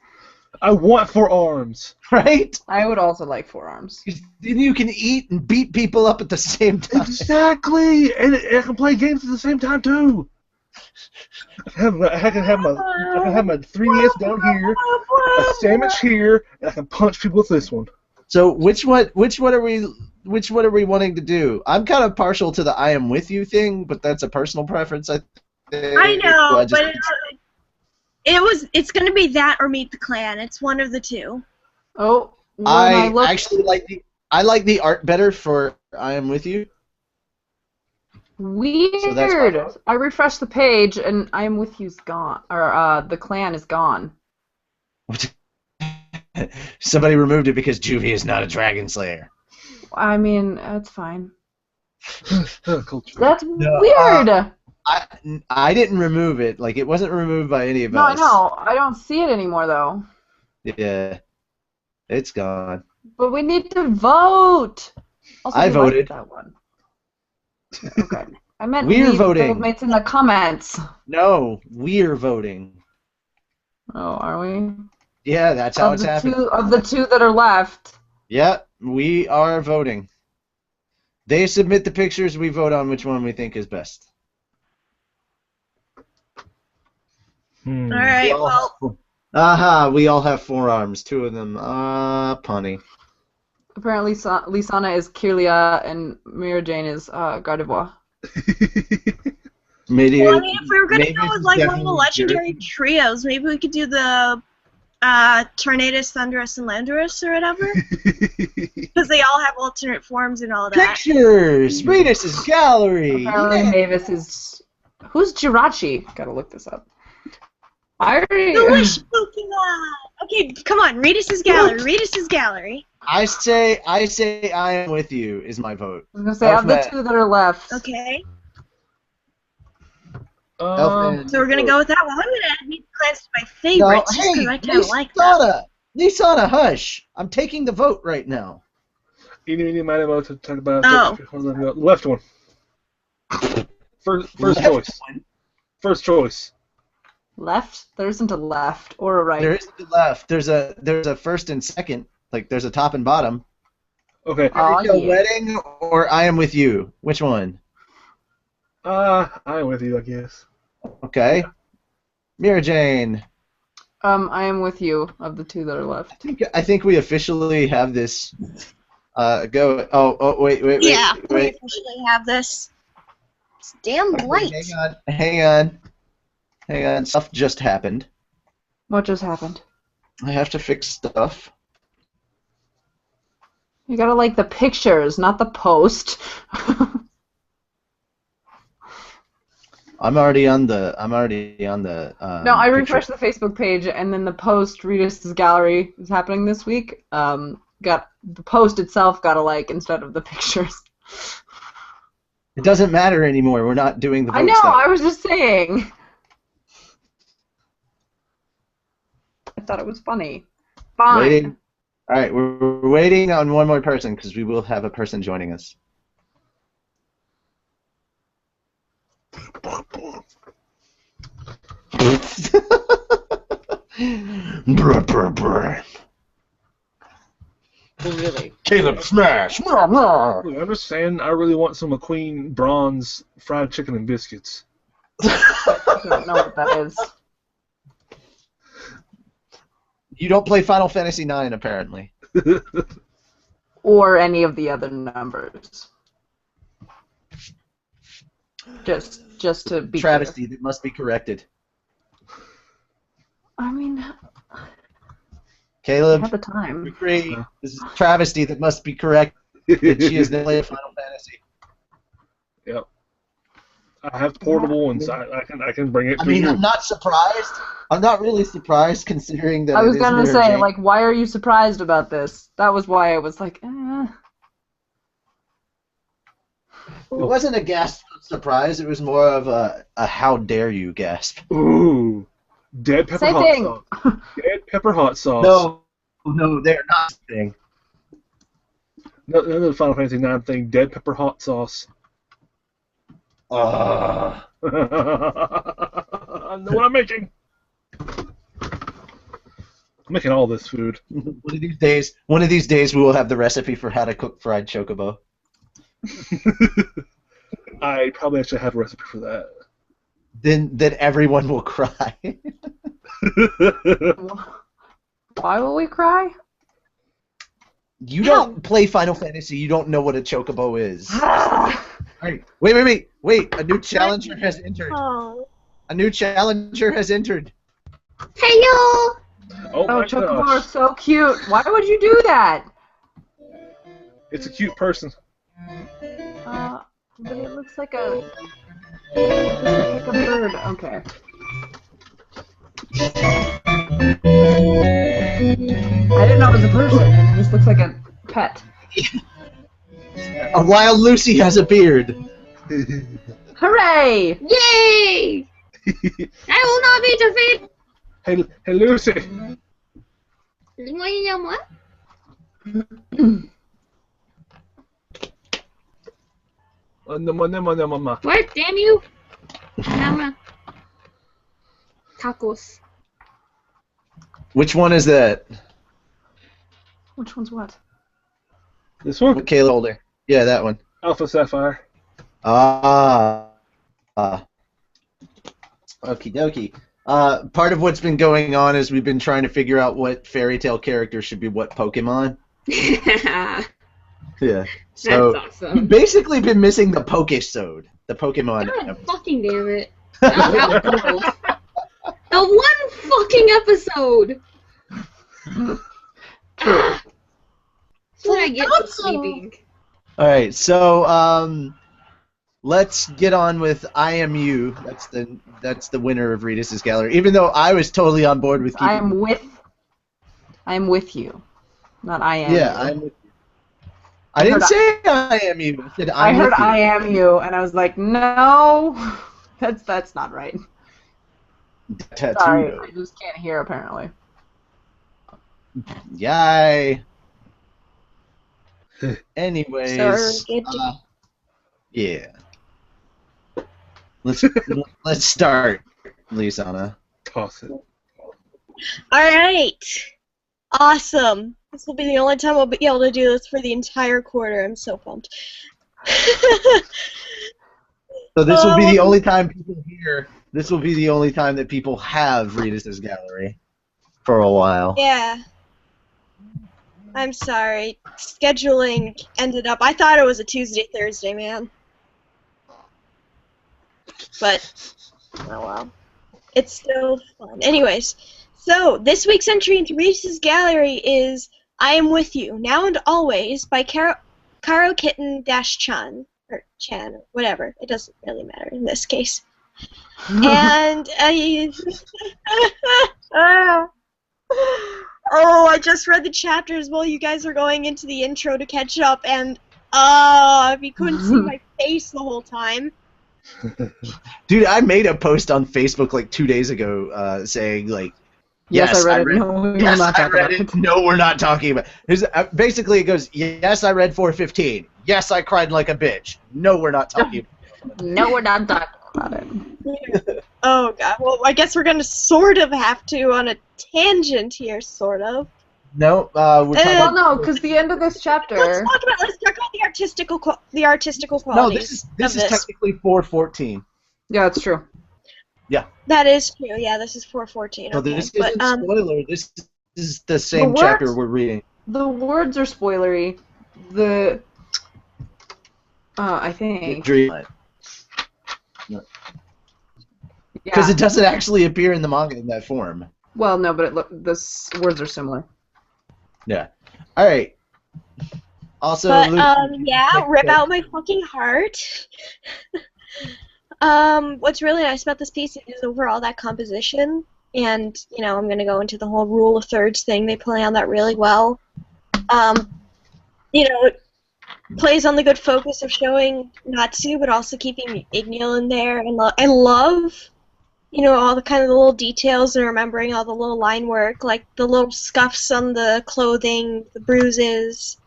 I want 4 arms. Right? I would also like 4 arms. 'Cause then you can eat and beat people up at the same time. Exactly, and I can play games at the same time too. I can have my 3DS down here, a sandwich here, and I can punch people with this one. So which one are we wanting to do? I'm kind of partial to the I am with you thing, but that's a personal preference. I think. I know, So but it's going to be that or Meet the Clan. It's one of the two. Oh, I actually like the art better for I am with you. Weird. So that's my vote. I refreshed the page and I am with you's gone, or the clan is gone. Somebody removed it because Juvie is not a dragon slayer. I mean, that's fine. Culture. That's weird. I didn't remove it. Like, it wasn't removed by any of us. No, I don't see it anymore though. Yeah, it's gone. But we need to vote. Also, I we voted. liked that one. Okay. I meant We're leave voting. Mates in the comments. No, we're voting. Oh, are we? Yeah, that's how it's happening. Of the 2 that are left. Yeah, we are voting. They submit the pictures, we vote on which one we think is best. All right, well. Aha, we all have 4 arms. 2 of them. Punny. Apparently, Lisana is Kirlia and Mira Jane is Gardevoir. Maybe. Well, I mean, if we were gonna go with like one of the legendary trios, maybe we could do the Tornadus, Thunderous, and Landorus or whatever, because they all have alternate forms and all that. Pictures. Reedus Gallery. Apparently, Mavis is. Who's Jirachi? Gotta look this up. I already. The Wish Pokemon. Okay, come on, Reedus Gallery. Reedus Gallery. I say I am with you is my vote. I was gonna say of the 2 that are left. Okay. Elfman. So we're gonna go with that one. I'm gonna add Meet the Clans to my favorites just because I kind of like that. Lisana, hush! I'm taking the vote right now. Eeny, meeny, miny, moe to talk about Oh. Left one. First Left choice. one. First choice. Left? There isn't a left or a right. There is the left. There's a first and second. Like there's a top and bottom. Okay. A wedding or I am with you. Which one? I'm with you, I guess. Okay. Mira Jane. I am with you of the 2 that are left. I think we officially have this. Go. Oh, wait. Yeah, we officially have this. It's damn light. Hang on. Stuff just happened. What just happened? I have to fix stuff. You gotta like the pictures, not the post. I'm already on the. No, I refreshed the Facebook page, and then the post Reedus Gallery is happening this week. Got the post itself got a like instead of the pictures. It doesn't matter anymore. We're not doing the vote I know. stuff. I was just saying. I thought it was funny. Fine. Waiting. All right, we're waiting on one more person because we will have a person joining us. Really. Caleb Smash. Look, I'm just saying, I really want some McQueen bronze fried chicken and biscuits. I don't know what that is. You don't play Final Fantasy IX, apparently. Or any of the other numbers. Just to be Travesty that must be corrected. I mean, Caleb, I have the time. agree. This is a travesty that must be corrected. She has never played Final Fantasy. Yep. I have portable, and so I can bring it. I mean, you. I'm not surprised. I'm not really surprised considering that. I was it is gonna Mira say, Jane. like, why are you surprised about this? That was why I was like, eh. It wasn't a gasp of surprise. It was more of a how dare you gasp. Ooh, dead pepper Same hot thing. sauce. Dead pepper hot sauce. No, they're not a thing. No, another Final Fantasy IX thing. Dead pepper hot sauce. I know what I'm making. I'm making all this food. One of these days, we will have the recipe for how to cook fried chocobo. I probably actually have a recipe for that. Then everyone will cry. Why will we cry? You don't play Final Fantasy. You don't know what a chocobo is. Alright, wait! A new challenger has entered. Oh. A new challenger has entered. Hello. Oh my chocobo gosh. are so cute. Why would you do that? It's a cute person. But it looks like a bird. Okay. I didn't know it was a person. It just looks like a pet. A wild Lucy has a beard. Hooray! Yay! I will not be defeated. Hey Lucy. Moi. What? Damn you! Nama. Tacos. Which one is that? Which one's what? This one? Kayla Holder. Yeah, that one. Alpha Sapphire. Okie dokie. Part of what's been going on is we've been trying to figure out what fairy tale character should be what Pokemon. Yeah. So That's awesome. we've basically been missing the Pokesode, the Pokemon. God fucking damn it. The one fucking episode! That's what I get for sleeping. Alright, so let's get on with I Am You. That's the winner of Reedus Gallery. Even though I was totally on board with keeping I'm with you. Not I am Yeah, you. I'm with you. I didn't say I am you. I said I heard with you. I am you, and I was like, no, that's not right. Tattoo. Sorry, I just can't hear apparently. Yay. Anyways, yeah. Let's start, Lisana. Toss it. Alright. Awesome. This will be the only time I'll be able to do this for the entire quarter. I'm so pumped. So this will be the only time people hear. This will be the only time that people have Reedus Gallery for a while. Yeah. I'm sorry. Scheduling ended up. I thought it was a Tuesday, Thursday, man. But, oh well. It's still fun. Anyways, so this week's entry into Reedus Gallery is I Am With You, Now and Always by Karo Kitten-chan. Or Chan, or whatever. It doesn't really matter in this case. And, oh, I just read the chapters while you guys are going into the intro to catch up, and, if you couldn't see my face the whole time. Dude, I made a post on Facebook like 2 days ago saying, like, Yes, I read it. No, we will yes, not I talk read about it. No, we're not talking about it. Basically, it goes, yes, I read 415. Yes, I cried like a bitch. No, we're not talking about it. No, we're not talking about it. Oh, God. Well, I guess we're going to sort of have to on a tangent here, sort of. No, we're talking Well, about... no, because the end of this chapter... Let's talk about the artistical No, qualities. this is technically 414. Yeah, it's true. Yeah. That is true. Yeah, this is 414. So Okay. this But, isn't spoiler. This is the same The chapter words- we're reading. The words are spoilery. I think... Dreamlight. Because it doesn't actually appear in the manga in that form. Well, no, but the words are similar. Yeah. All right. Also, But, Luke, yeah, rip out my fucking heart. What's really nice about this piece is overall that composition, and, you know, I'm gonna go into the whole rule of thirds thing. They play on that really well. You know, it plays on the good focus of showing Natsu, but also keeping Ignil in there, and I love, you know, all the kind of the little details and remembering all the little line work, like the little scuffs on the clothing, the bruises,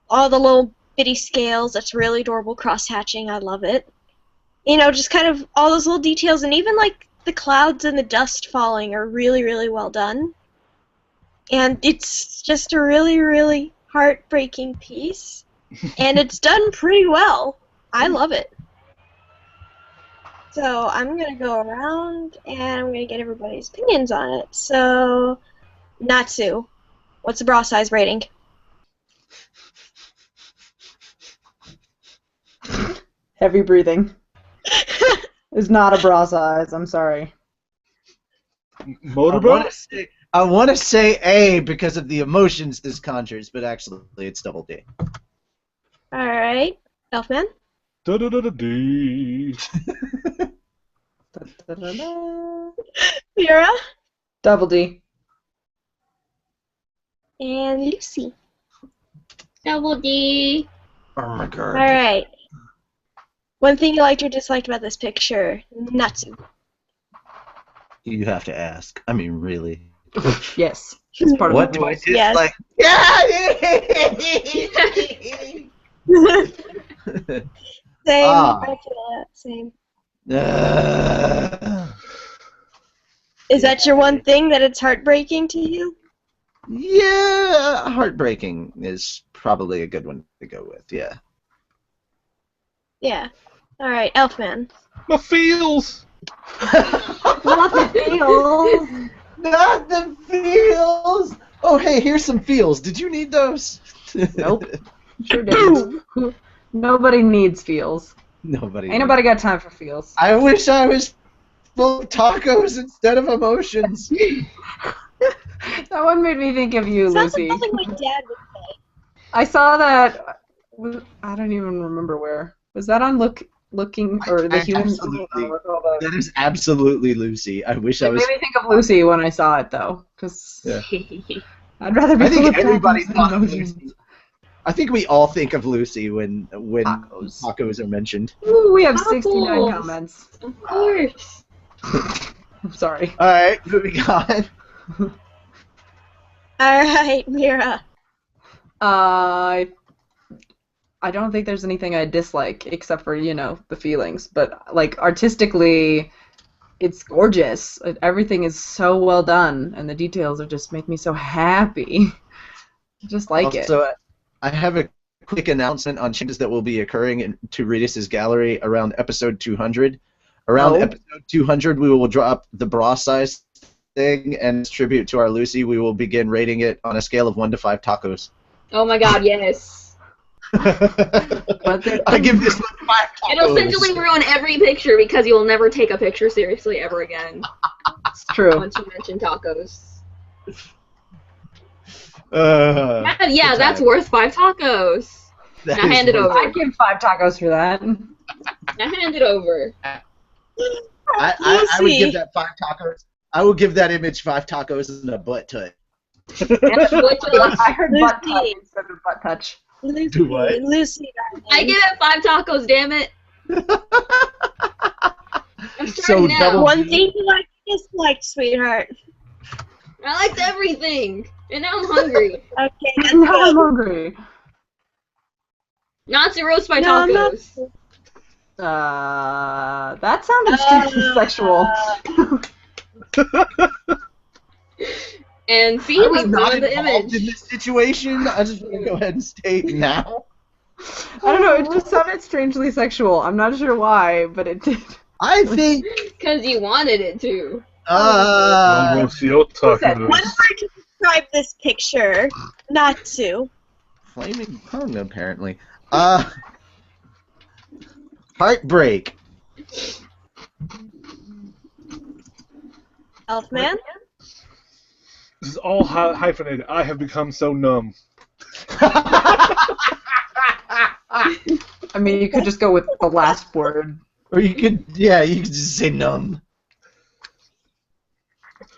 all the little bitty scales. That's really adorable cross-hatching. I love it. You know, just kind of all those little details, and even like the clouds and the dust falling are really, really well done. and it's just a really, really heartbreaking piece, and it's done pretty well. I love it. So I'm going to go around, and I'm going to get everybody's opinions on it. So, Natsu, what's the bra size rating? Heavy breathing. Is not a bra size. I'm sorry. Motorboat? I want to say A because of the emotions this conjures, but actually it's double D. Alright. Elfman? Da-da-da-da-D. Mira? Double D. And Lucy. Double D. Oh my god. Alright. One thing you liked or disliked about this picture, Natsu. You have to ask. I mean, really. Yes. It's part of What the do I rules. dislike? Same. Ah. I feel that. Same. Yeah. Is that your one thing that it's heartbreaking to you? Yeah, heartbreaking is probably a good one to go with. Yeah. Yeah. Alright, Elfman. My feels! Not the feels. Not the feels. Oh, hey, here's some feels. Did you need those? Nope. Sure didn't. Nobody needs feels. Nobody. Ain't nobody got time for feels. I wish I was full of tacos instead of emotions. That one made me think of you, Sounds Lucy. like something my dad would say. I saw that. I don't even remember where. Was that on Looking or the Human? Absolutely. That is absolutely Lucy. I wish I It was. made me think of Lucy when I saw it, though, because Yeah. I'd rather be I full think of everybody tacos than thought of emotions. Lucy. I think we all think of Lucy when Tacos. tacos are mentioned. Ooh, we have 69 Tacos. comments. Of course. I'm sorry. All right, moving on. Alright, Mira. I don't think there's anything I dislike except for, the feelings. But, like, artistically, it's gorgeous. Everything is so well done, and the details are just make me so happy. I just like it. So I have a quick announcement on changes that will be occurring to Reedus Gallery around episode 200. Around episode 200, we will drop the bra size thing, and as tribute to our Lucy, we will begin rating it on a scale of 1 to 5 tacos. Oh my god, yes. I give this one 5 tacos. It'll essentially ruin every picture because you'll never take a picture seriously ever again It's true. once you mention tacos. Good Yeah, that's time. worth 5 tacos. That Now is hand it worth over. I'd give 5 tacos for that. Now hand it over. I would Lucy. give that 5 tacos. I will give that image 5 tacos and a butt touch. I heard butt Lucy. touch instead of butt touch. Lucy. Do what? Lucy. I give it 5 tacos, damn it. I'm So starting now. double- One thing you like disliked, sweetheart. I liked everything, and now I'm hungry. Okay, that's Now I'm good. hungry. Nazi roast my No, I'm not. tacos. That sounded strangely sexual. And see, I we was not ruined the involved image. in this situation. I just want to go ahead and state now. I don't know, it just sounded strangely sexual. I'm not sure why, but it did. I think. Because you wanted it to. Almost your tacos. One word to describe this picture. Natsu. Flaming tongue, apparently. Heartbreak. Elfman. This is all hyphenated. I have become so numb. I mean, you could just go with the last word. Or you could, you could just say numb.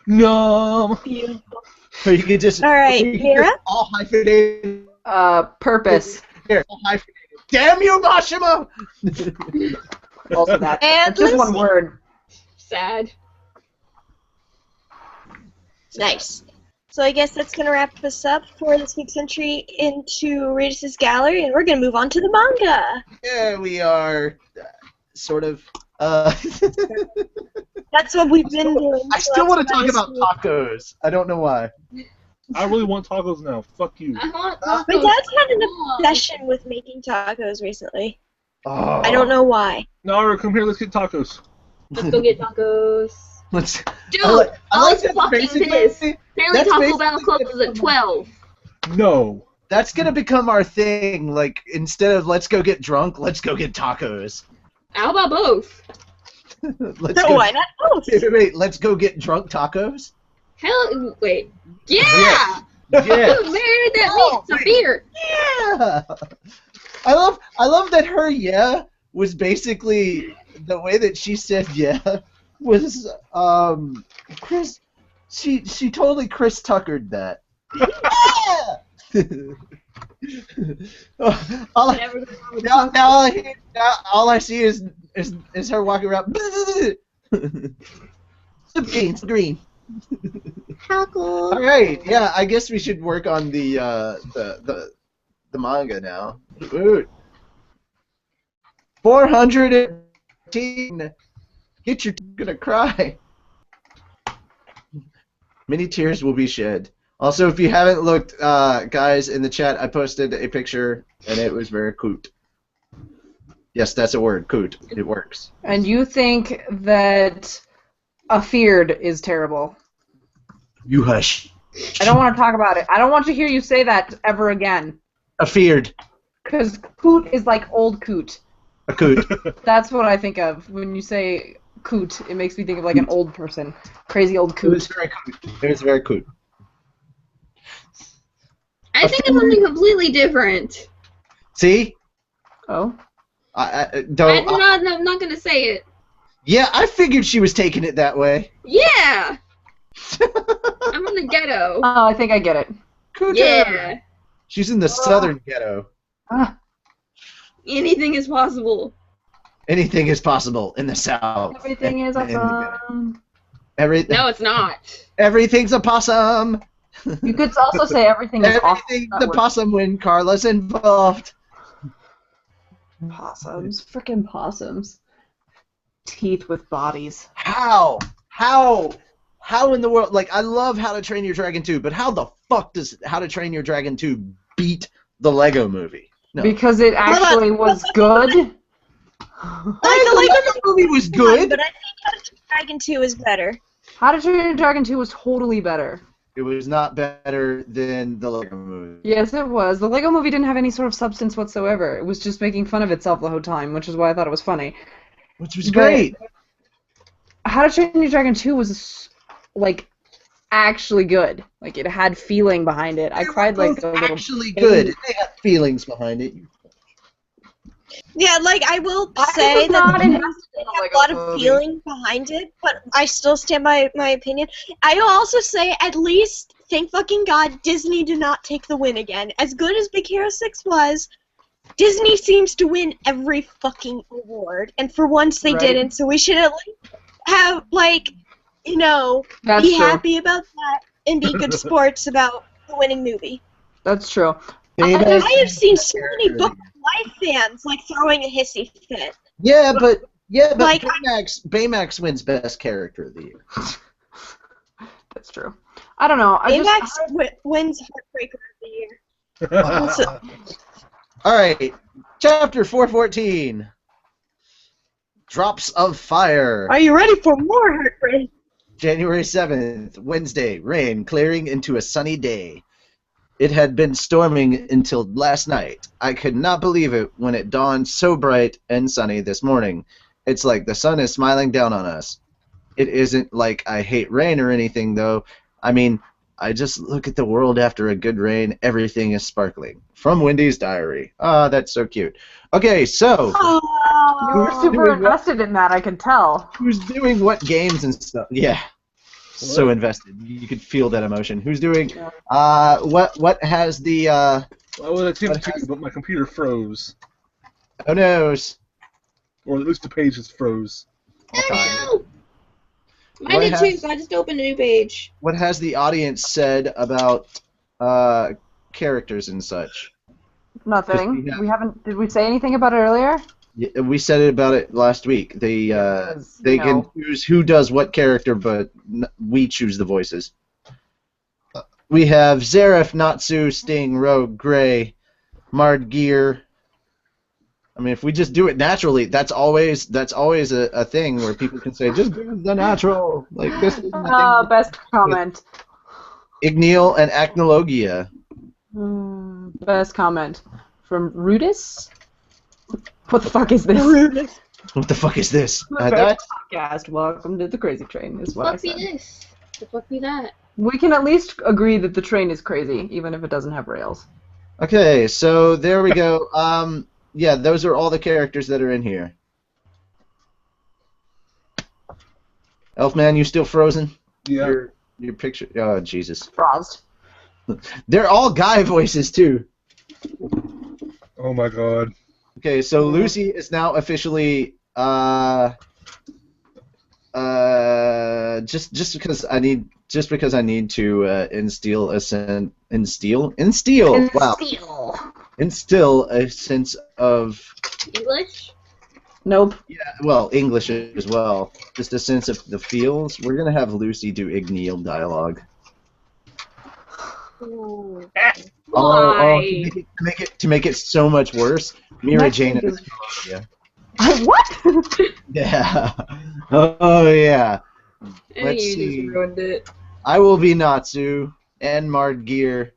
Numb. Beautiful. Or you could just. All right, or you could Mira? just all hyphenated. Purpose. Here, all hyphenated. Damn you, Mashima! Also that. And That's just one Lucy. word. Sad. Nice. So I guess that's going to wrap us up for this week's entry into Reedus Gallery, and we're going to move on to the manga. Yeah, we are sort of. That's what we've been doing. I still want to talk about tacos. tacos. I don't know why. I really want tacos now. Fuck you. I want My tacos. dad's had an obsession with making tacos recently. Oh. I don't know why. No, come here. Let's get tacos. Let's go get tacos. Let's. Dude, I like that fucking basically- this. Apparently that's Taco Bell basically closes at 12. No. That's gonna become our thing. Like, instead of let's go get drunk, let's go get tacos. How about both? Let's So go. why not both? Wait, let's go get drunk tacos. Hell, wait. Yeah! Yeah. Dude, married that Oh, means some beer. Yeah. I love that her was basically the way that she said was Chris. She totally Chris Tuckered that. Yeah. all I see is her walking around. Some green. Taco. All right, yeah. I guess we should work on the manga now. Dude. 418. Get your gonna cry. Many tears will be shed. Also, if you haven't looked, guys, in the chat, I posted a picture, and it was very cute. Yes, that's a word, cute. It works. And you think that afeared is terrible. You hush. I don't want to talk about it. I don't want to hear you say that ever again. Afeared. Because coot is like old coot. A coot. That's what I think of when you say coot. It makes me think of like an old person. Crazy old It was coot. very cute. It was very cute. I think it's something completely different. See? Oh. I'm not gonna say it. Yeah, I figured she was taking it that way. Yeah! I'm from the ghetto. Oh, I think I get it. Cooter. Yeah. She's in the southern ghetto. Ah, Anything is possible. Anything is possible in the south. everything is In the ghetto. awesome. No, it's not. Everything's a possum. You could also say everything is awesome. Everything's That a works. possum when Carla's involved. Possums. Frickin' possums. Teeth with bodies. How in the world? Like, I love How to Train Your Dragon 2, but how the fuck does How to Train Your Dragon 2 beat the Lego movie? No. Because it actually was good. the Lego movie was good. But I think How to Train Your Dragon 2 is better. How to Train Your Dragon 2 was totally better. It was not better than the Lego movie. Yes, it was. The Lego movie didn't have any sort of substance whatsoever. It was just making fun of itself the whole time, which is why I thought it was funny. Which was great. How to Train Your Dragon 2 was, like, actually good. Like, it had feeling behind it. I cried like a little... Actually good. They had feelings behind it. Yeah, like, I will I say was not that invested in the have Lego a lot of movie. feeling behind it, but I still stand by my opinion. I will also say, at least, thank fucking God, Disney did not take the win again. As good as Big Hero 6 was, Disney seems to win every fucking award, and for once they Right. didn't, so we should at least have, like, you know, That's be true. happy about that and be good sports about the winning movie. That's true. I have seen so many Book of Life fans, like, throwing a hissy fit. Yeah, but Like, Baymax wins Best Character of the Year. That's true. I don't know. Baymax wins Heartbreaker of the Year. Also, All right, Chapter 414. Drops of Fire. are you ready for more heartbreak? January 7th, Wednesday, rain clearing into a sunny day. It had been storming until last night. I could not believe it when it dawned so bright and sunny this morning. It's like the sun is smiling down on us. It isn't like I hate rain or anything, though. I mean, I just look at the world after a good rain. Everything is sparkling. From Wendy's diary. Ah, that's so cute. Okay, so You were Who's super doing what? invested in that, I can tell. who's doing what games and stuff? Yeah. So invested. You could feel that emotion. Who's doing what has the I would attempt What to, has- but my computer froze. oh no's. Or at least the page just froze. Okay. No! Mine What did has- too, so I just opened a new page. What has the audience said about characters and such? Nothing. Yeah. We haven't. Did we say anything about it earlier? Yeah, we said it about it last week. They Because, they you know, can choose who does what character, but we choose the voices. We have Zareth, Natsu, Sting, Rogue, Gray, Mard Gear. I mean, if we just do it naturally, that's always a thing where people can say, just do the natural. Like, this is the thing. Best comment. Igneal and Acnologia. Best comment. From Reedus? What the fuck is this? What the fuck is this? Podcast. Welcome to the crazy train, is what I Fuck be said. this. The fuck be that. We can at least agree that the train is crazy, even if it doesn't have rails. Okay, so there we go. Yeah, those are all the characters that are in here. Elfman, you still frozen? Yeah. Your picture. Oh, Jesus. Frost. They're all guy voices, too. Oh my god. Okay, so Lucy is now officially just because I need to instill a sense of English? Nope. yeah, well, English as well. Just a sense of the feels. We're gonna have Lucy do Igneal dialogue. Ooh. Oh, to make it so much worse, Mira Next Jane is- and Columbia. What? Yeah. Oh yeah. Let's You see. just ruined it. I will be Natsu and Mard Gear.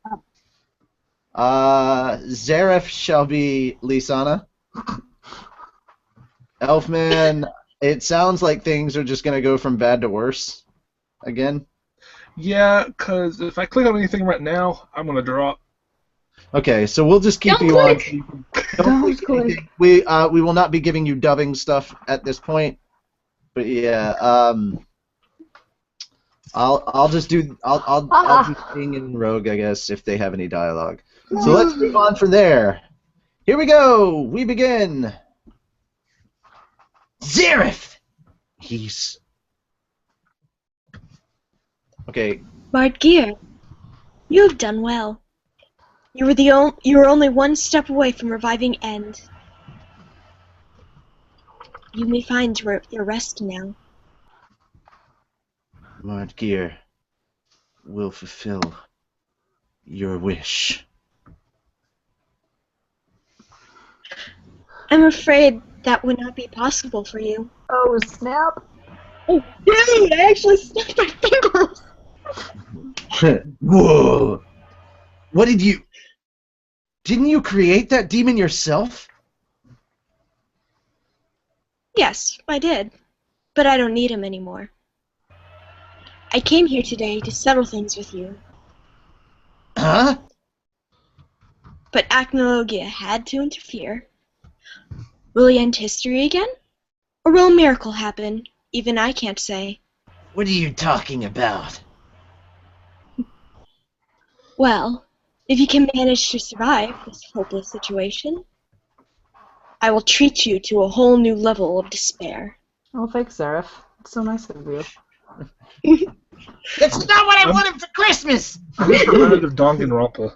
Zareth shall be Lisana. Elfman, it sounds like things are just gonna go from bad to worse again. Yeah, because if I click on anything right now, I'm going to drop. Okay, so we'll just keep Don't you click. on. Don't click anything. We will not be giving you dubbing stuff at this point. But yeah, I'll do Sting and Rogue, I guess, if they have any dialogue. So let's move on from there. Here we go. We begin. Zareth. He's okay. Bard Gear, you have done well. You were only one step away from reviving End. You may find your rest now. Mard Gear will fulfill your wish. I'm afraid that would not be possible for you. Oh, snap. Oh, dude, I actually snapped my fingers! Whoa! What did you... Didn't you create that demon yourself? Yes, I did. But I don't need him anymore. I came here today to settle things with you. Huh? But Acnologia had to interfere. Will he end history again? Or will a miracle happen? Even I can't say. What are you talking about? Well, if you can manage to survive this hopeless situation, I will treat you to a whole new level of despair. Oh, thanks, Zareth. It's so nice of you. That's not what I wanted for Christmas! I'm reminded of Danganronpa.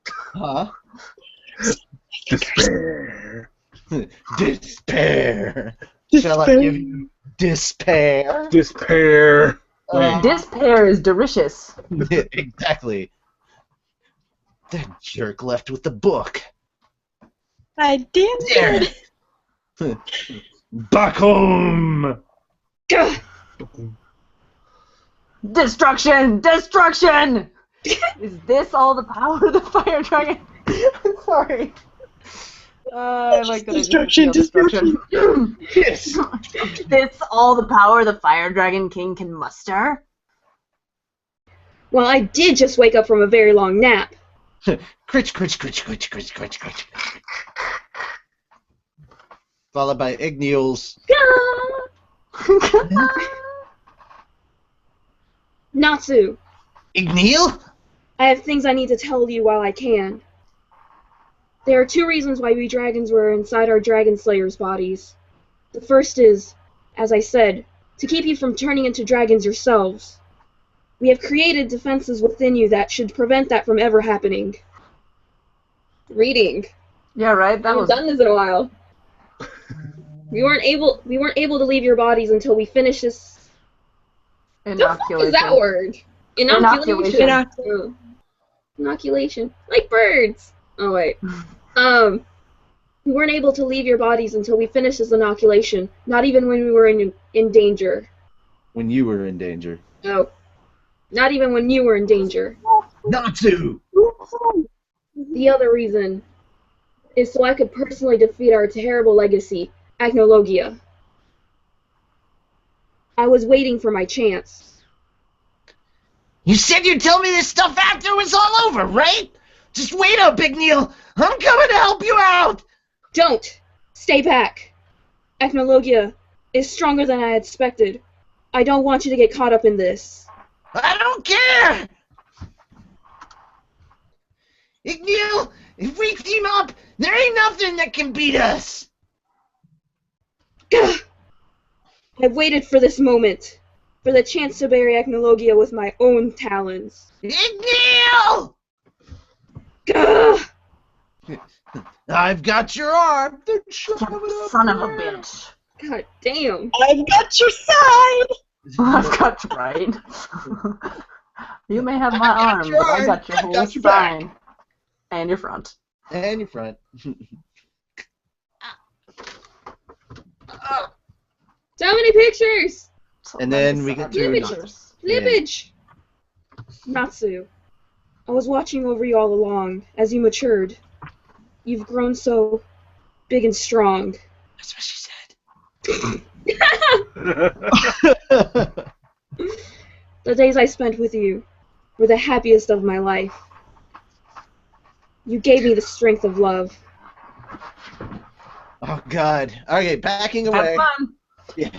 Huh? Despair. Despair. Shall I give you despair? Despair. Wait. Despair is delicious. Exactly. That jerk left with the book. I damn did. Back home! Gah! Destruction! Destruction! Is this all the power of the fire dragon? I'm sorry. I like that. Destruction, Destruction. Yes! This all the power the fire dragon king can muster? Well, I did just wake up from a very long nap. Critch, critch, critch, critch, critch, critch, critch. Followed by Igneals. Natsu, Igneal? I have things I need to tell you while I can. There are two reasons why we dragons were inside our dragon slayers' bodies. The first is, as I said, to keep you from turning into dragons yourselves. We have created defenses within you that should prevent that from ever happening. Reading. Yeah, right. I That haven't was done this in a while. We weren't able to leave your bodies until we finish this. The fuck is inoculation. that word? Inoculation. Oh. inoculation. Like birds! Oh, wait. We weren't able to leave your bodies until we finished this inoculation, not even when we were in danger. When you were in danger. No. Not even when you were in danger. Natsu! The other reason is so I could personally defeat our terrible legacy, Agnologia. I was waiting for my chance. You said you'd tell me this stuff after it was all over, right? Just wait up, Big Neil. I'm coming to help you out. Don't! Stay back! Agnologia is stronger than I expected. I don't want you to get caught up in this. I don't care! Neil, if we team up, there ain't nothing that can beat us! I've waited for this moment, for the chance to bury Agnologia with my own talons. Neil! Gah! I've got your arm. Son of a bitch. God damn. I've got your side! I've got you right. You may have my arm, but I got your whole spine. And your front. And your front. So many pictures! And then we get to Flippage! Flippage! Natsu, I was watching over you all along, as you matured. You've grown so big and strong. That's what she said. The days I spent with you were the happiest of my life. You gave me the strength of love. Oh, God. Okay, backing away. Have fun. Yeah.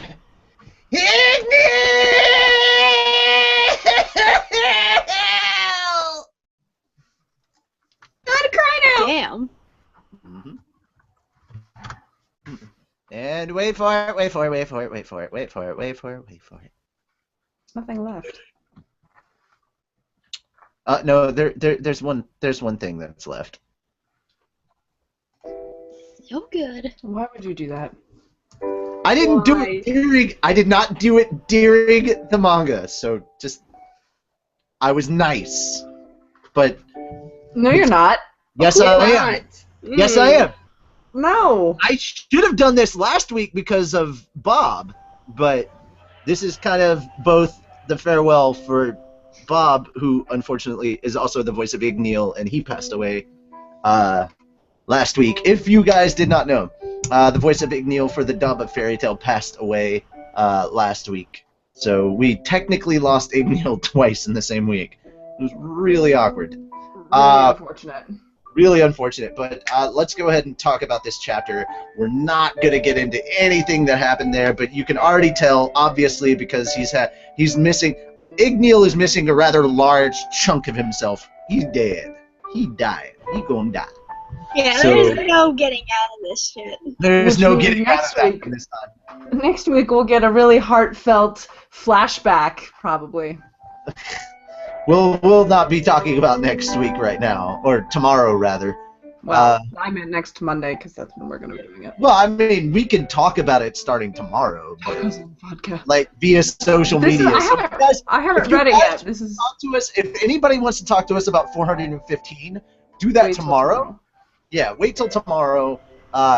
Gotta cry now! Damn. Mm-hmm. And wait for it, wait for it, wait for it, wait for it, wait for it, wait for it, wait for it. There's nothing left. No, there's one thing that's left. So good. Why would you do that? I didn't do Why? it during. I did not do it during the manga, so just. I was nice, but No, you're not. yes, I am. Not. Yes, I am. No. I should have done this last week because of Bob, but this is kind of both the farewell for Bob, who unfortunately is also the voice of Igneal, and he passed away last week. If you guys did not know, the voice of Igneal for the dub of Fairy Tail passed away last week. So we technically lost Igneal twice in the same week. It was really awkward. Really unfortunate. Really unfortunate, but let's go ahead and talk about this chapter. We're not going to get into anything that happened there, but you can already tell, obviously, because he's missing. Igneal is missing a rather large chunk of himself. He's dead. He died. He gonna die. Yeah, So- there's no getting out of this shit. There's Which no means getting out next of that week- one this time. Next week we'll get a really heartfelt flashback, probably. We'll not be talking about next week right now, or tomorrow rather. Well, I meant next Monday because that's when we're going to be doing it. Well, I mean, we can talk about it starting tomorrow, but, Vodka. like via social This is- media. I So haven't- if you guys- I haven't if you read it guys yet. This is talk to us. If anybody wants to talk to us about 415, do that wait till tomorrow. Yeah, wait till tomorrow,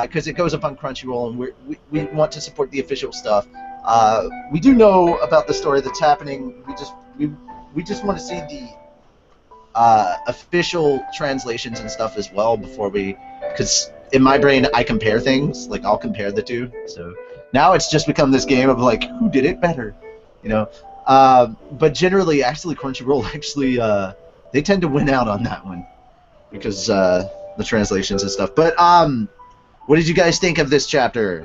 because it goes up on Crunchyroll, and we want to support the official stuff. We do know about the story that's happening. We just want to see the official translations and stuff as well before we, because in my brain I compare things, like I'll compare the two. So now it's just become this game of like who did it better, you know. But generally, actually, Crunchyroll actually they tend to win out on that one because the translations and stuff. But what did you guys think of this chapter?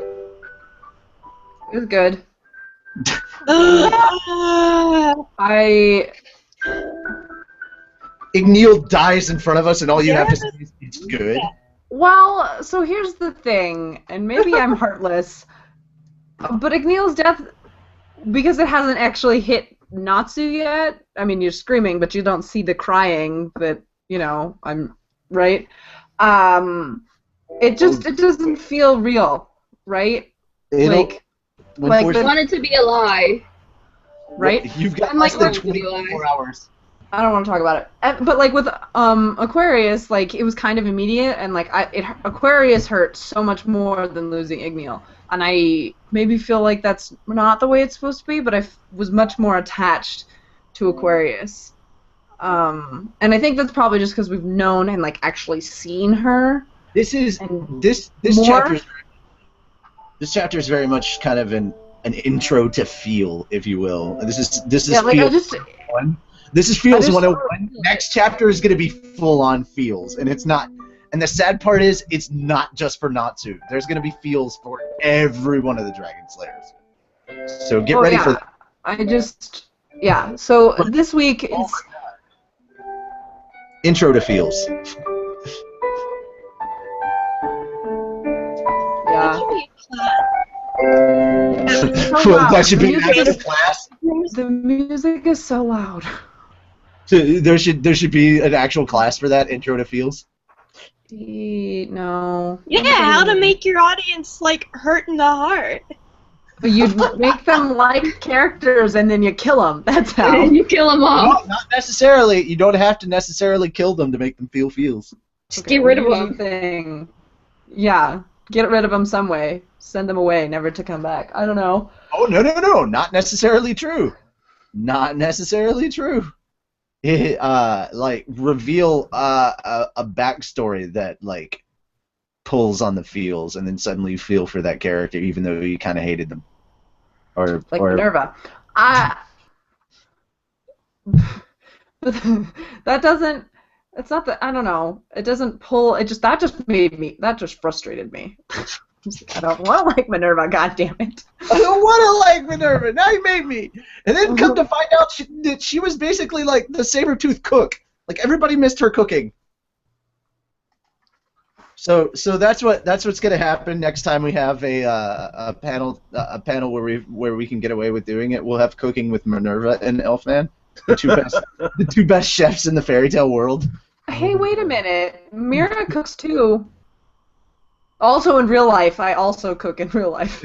It was good. Ah, Igneal dies in front of us, and all you have to say is it's good. Well, so here's the thing, and maybe I'm heartless, but Igneal's death, because it hasn't actually hit Natsu yet, I mean, you're screaming, but you don't see the crying that, you know, I'm, right? It doesn't feel real, right? Like, I want it to be a lie. right? You've got And, less like, than like- 24 hours. I don't want to talk about it. But like with Aquarius, like it was kind of immediate, and like Aquarius hurt so much more than losing Igneal, and I maybe feel like that's not the way it's supposed to be, but I was much more attached to Aquarius, and I think that's probably just because we've known and like actually seen her. This more? This chapter is very much kind of an intro to feel, if you will. This is Yeah, like feel I just 101. This is feels 101. Next chapter is going to be full on feels, and it's not. And the sad part is, it's not just for Natsu. There's going to be feels for every one of the Dragon Slayers. So get ready for that. So this week is intro to feels. Yeah. That should be an actual class. The music is so loud. So there should be an actual class for that, intro to feels. No. Yeah, how to make your audience like hurt in the heart. You make them like characters and then you kill them. That's how. You kill them off. No, not necessarily. You don't have to necessarily kill them to make them feel feels. Just get rid of them. Yeah, get rid of them some way. Send them away, never to come back. I don't know. Oh, no. Not necessarily true. Not necessarily true. Like, reveal a backstory that, like, pulls on the feels, and then suddenly you feel for that character, even though you kind of hated them. Or Minerva. That doesn't... It's not that... I don't know. It doesn't pull... That just frustrated me. I don't want to like Minerva, goddammit. I don't want to like Minerva. Now you made me. And then come to find out that she was basically like the saber-toothed cook. Like everybody missed her cooking. So that's what's gonna happen next time we have a panel where we can get away with doing it. We'll have cooking with Minerva and Elfman, the two best chefs in the fairy tale world. Hey, wait a minute. Mira cooks too. Also in real life, I also cook in real life.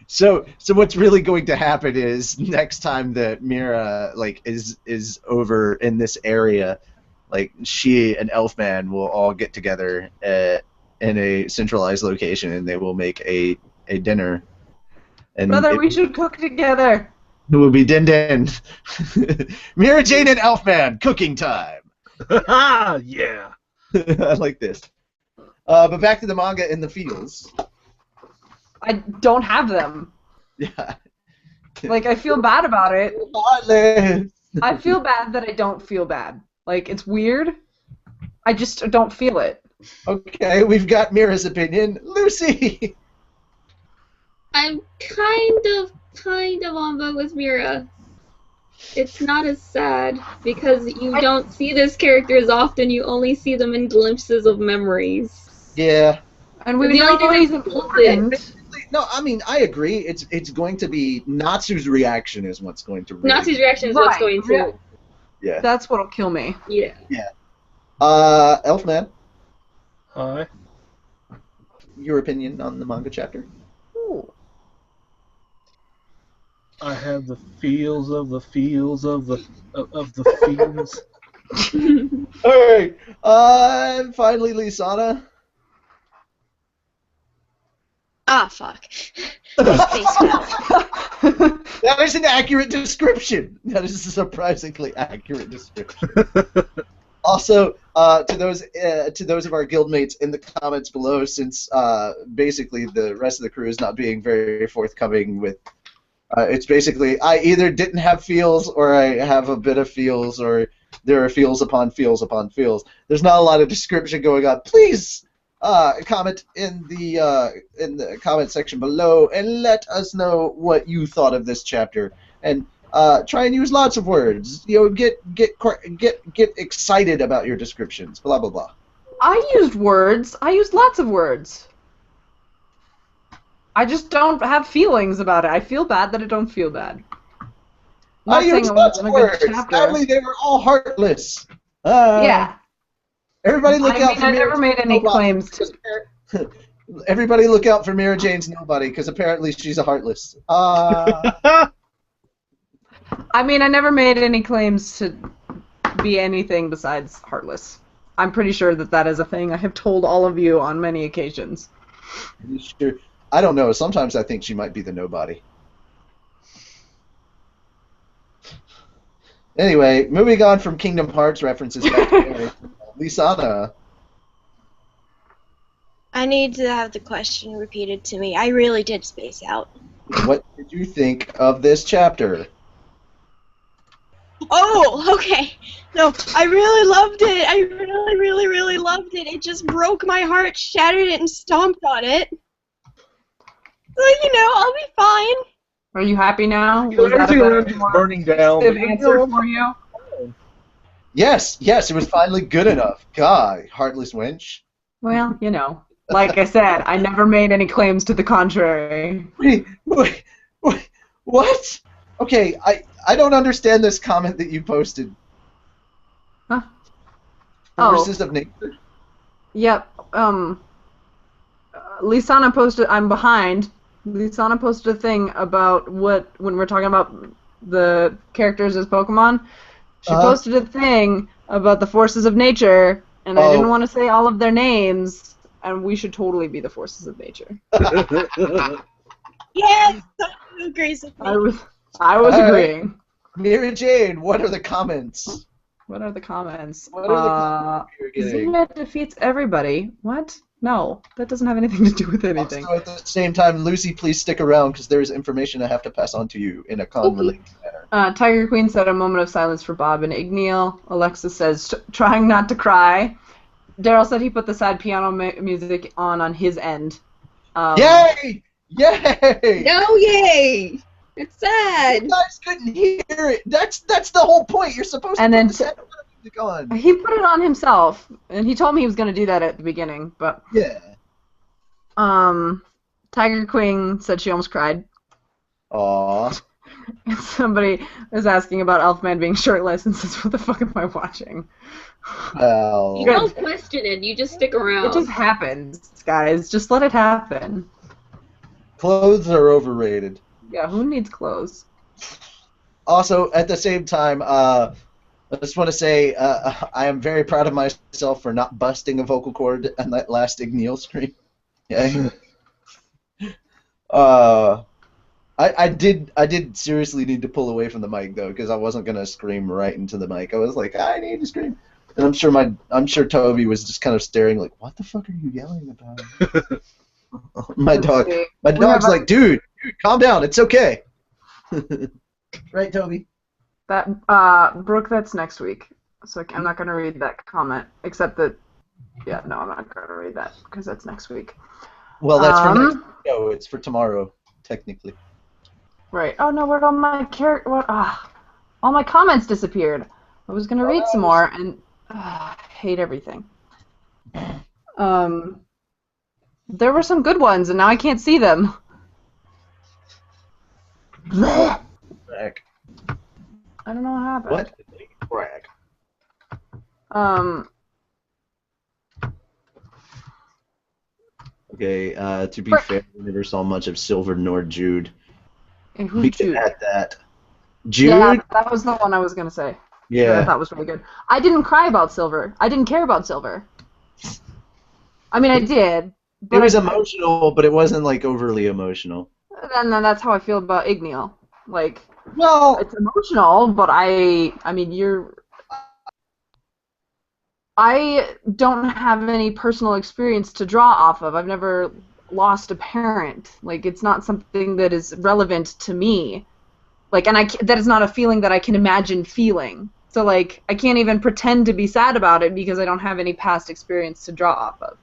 So what's really going to happen is next time that Mira like is over in this area, like she and Elfman will all get together in a centralized location, and they will make a dinner. And Brother, we should cook together. It will be din. Mira Jane and Elfman, cooking time. Yeah. I like this. But back to the manga in the feels. I don't have them. Yeah. Like, I feel bad about it. Heartless. I feel bad that I don't feel bad. Like, it's weird. I just don't feel it. Okay, we've got Mira's opinion. Lucy! I'm kind of on board with Mira. It's not as sad because you don't see this character as often. You only see them in glimpses of memories. Yeah. And we know he's important. No, I mean, I agree. It's going to be Natsu's reaction is what's going to really... Natsu's reaction is what's going to... Yeah. That's what'll kill me. Yeah. Yeah. Elfman, Hi. your opinion on the manga chapter? Ooh. I have the feels of the feels of the feels. Alright. And finally, Lisana. Ah, fuck. That is an accurate description. That is a surprisingly accurate description. Also, to those of our guildmates in the comments below, since basically the rest of the crew is not being very forthcoming with, it's basically I either didn't have feels or I have a bit of feels, or there are feels upon feels upon feels. There's not a lot of description going on. Please comment in the comment section below and let us know what you thought of this chapter, and try and use lots of words. You know, get excited about your descriptions. Blah blah blah. I used words. I used lots of words. I just don't have feelings about it. I feel bad that I don't feel bad. I used lots of words. Sadly, they were all heartless. Yeah. Everybody look out for I never made any claims to... Everybody look out for Mira Jane's nobody, because apparently she's a heartless. I I mean, I never made any claims to be anything besides heartless. I'm pretty sure that that is a thing I have told all of you on many occasions. Sure. I don't know. Sometimes I think she might be the nobody. Anyway, moving on from Kingdom Hearts references back to Lisana. I need to have the question repeated to me. I really did space out. What did you think of this chapter? Oh, okay. No, I really loved it. I really, really, really loved it. It just broke my heart, shattered it, and stomped on it. Well, I'll be fine. Are you happy now? Was that a Everything better, around you is more burning down. effective answer for you? Yes, it was finally good enough. God, heartless wench. Well, like I said, I never made any claims to the contrary. Wait, what? Okay, I don't understand this comment that you posted. Huh? Forces of nature? Yep. Lisana posted. I'm behind. Lisana posted a thing about when we're talking about the characters as Pokemon. She posted a thing about the forces of nature, and I didn't want to say all of their names, and we should totally be the forces of nature. Yes, you agrees with me. I was agreeing. Mira Jane, what are the comments? What are the comments? What are the comments you're getting? Xenia defeats everybody. What? No, that doesn't have anything to do with anything. Also, at the same time, Lucy, please stick around because there is information I have to pass on to you in a con-related manner. Tiger Queen said a moment of silence for Bob and Igneal. Alexa says, trying not to cry. Daryl said he put the sad piano music on his end. Yay! Yay! No, yay! It's sad. You guys couldn't hear it. That's the whole point. You're supposed to put the sad music on. He put it on himself, and he told me he was going to do that at the beginning. But yeah. Tiger Queen said she almost cried. Aww. And somebody is asking about Elfman being shirtless and says, "What the fuck am I watching?" Well, You don't question it. You just stick around. It just happens, guys. Just let it happen. Clothes are overrated. Yeah, who needs clothes? Also, at the same time, I just want to say I am very proud of myself for not busting a vocal cord on that last Igneal stream. Yeah. I did seriously need to pull away from the mic though, because I wasn't gonna scream right into the mic. I was like, I need to scream, and I'm sure Toby was just kind of staring like, what the fuck are you yelling about? my dog's like, dude, calm down, it's okay. Right, Toby? That Brooke, that's next week. So I'm not gonna read that comment, except that, yeah, no, I'm not gonna read that because that's next week. Well, that's for next week. No, it's for tomorrow, technically. Right. Oh no, where'd all my all my comments disappeared. I was gonna read some more, and I hate everything. There were some good ones, and now I can't see them. Brag. I don't know what happened. What? Brag. Okay, to be fair, I never saw much of Silver nor Jude. And who's We Jude? can add that. Jude? Yeah, that was the one I was gonna say. Yeah. That I thought was really good. I didn't cry about Silver. I didn't care about Silver. I mean, I did. But It was emotional, but it wasn't like overly emotional. And then that's how I feel about Igneal. Like, Well, it's emotional, but I mean, I don't have any personal experience to draw off of. I've never lost a parent. Like, it's not something that is relevant to me. Like, and that is not a feeling that I can imagine feeling. So, like, I can't even pretend to be sad about it because I don't have any past experience to draw off of.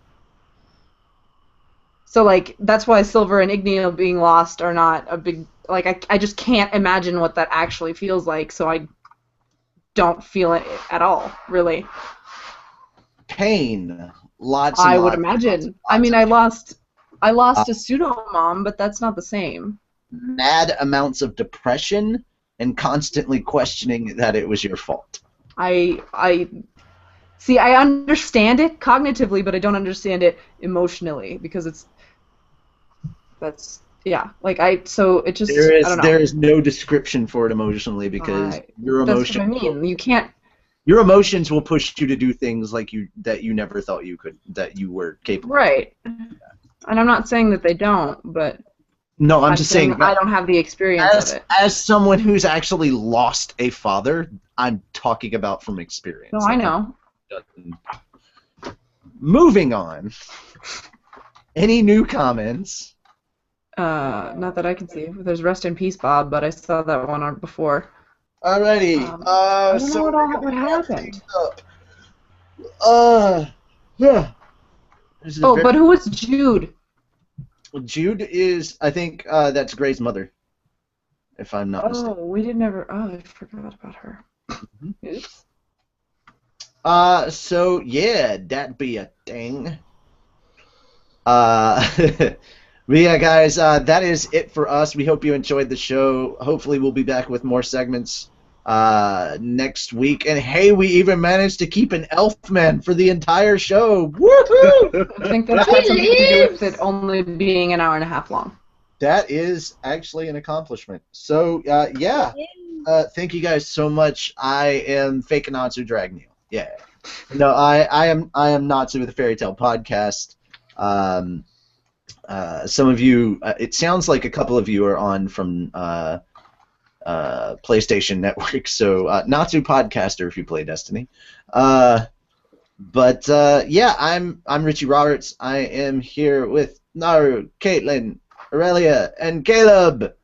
So, like, that's why Silver and Igneal being lost are not a big... Like, I just can't imagine what that actually feels like, so I don't feel it at all, really. pain. Lots and I lots would and imagine. lots I mean, of I lost a pseudo-mom, but that's not the same. mad amounts of depression and constantly questioning that it was your fault. See, I understand it cognitively, but I don't understand it emotionally because yeah, so it just, There I is don't know. there is no description for it emotionally because your That's what I emotion mean. You can't. your emotions will push you to do things that you never thought you were capable of. Right. And I'm not saying that they don't, but No, I'm just saying I don't have the experience of it. as someone who's actually lost a father, I'm talking about from experience. No, I know. Moving on. Any new comments? Not that I can see. There's Rest in Peace, Bob, but I saw that one on before. Alrighty. I don't So know what happened. Yeah. This is Oh, but who was Jude? Jude is, I think, that's Gray's mother, if I'm not mistaken. Oh, we did never. Oh, I forgot about her. Oops. So yeah, that be a thing. But yeah, guys, that is it for us. We hope you enjoyed the show. Hopefully, we'll be back with more segments next week. And hey, we even managed to keep an Elfman for the entire show. Woohoo! I think that's got something to do with it only being an hour and a half long. That is actually an accomplishment. So yeah, thank you guys so much. I am Fake Natsu Dragneel. Yeah. No, I am Natsu with the Fairy Tale Podcast. Some of you, it sounds like a couple of you are on from PlayStation Network, so Natsu Podcaster if you play Destiny. But yeah, I'm Richie Roberts. I am here with Naru, Caitlin, Aurelia, and Caleb.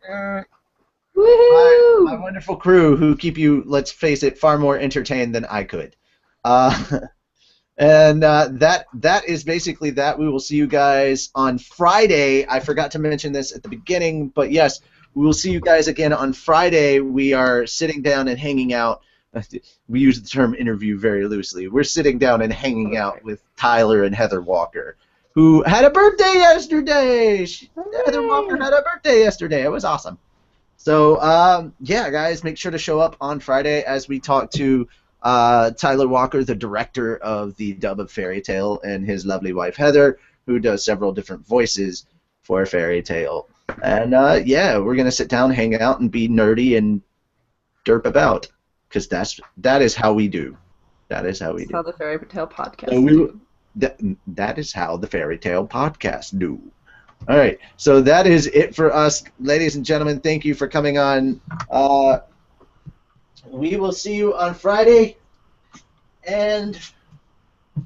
Woohoo! My wonderful crew who keep you, let's face it, far more entertained than I could. And that is basically that. We will see you guys on Friday. I forgot to mention this at the beginning, but yes, we will see you guys again on Friday. We are sitting down and hanging out. We use the term interview very loosely. We're sitting down and hanging out with Tyler and Heather Walker, who had a birthday yesterday. Heather Walker had a birthday yesterday. It was awesome. So, yeah, guys, make sure to show up on Friday as we talk to Tyler Walker, the director of the dub of Fairy Tale, and his lovely wife Heather, who does several different voices for Fairy Tale. And yeah, we're gonna sit down, hang out, and be nerdy and derp about, because that is how we do. That is how we do. That's how the Fairy Tale Podcast. So that is how the Fairy Tale Podcast do. All right, so that is it for us, ladies and gentlemen. Thank you for coming on. We will see you on Friday. And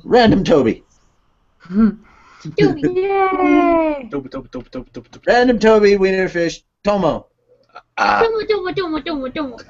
Random Toby. Yay! Random Toby, Wienerfish, Tomo. Don't.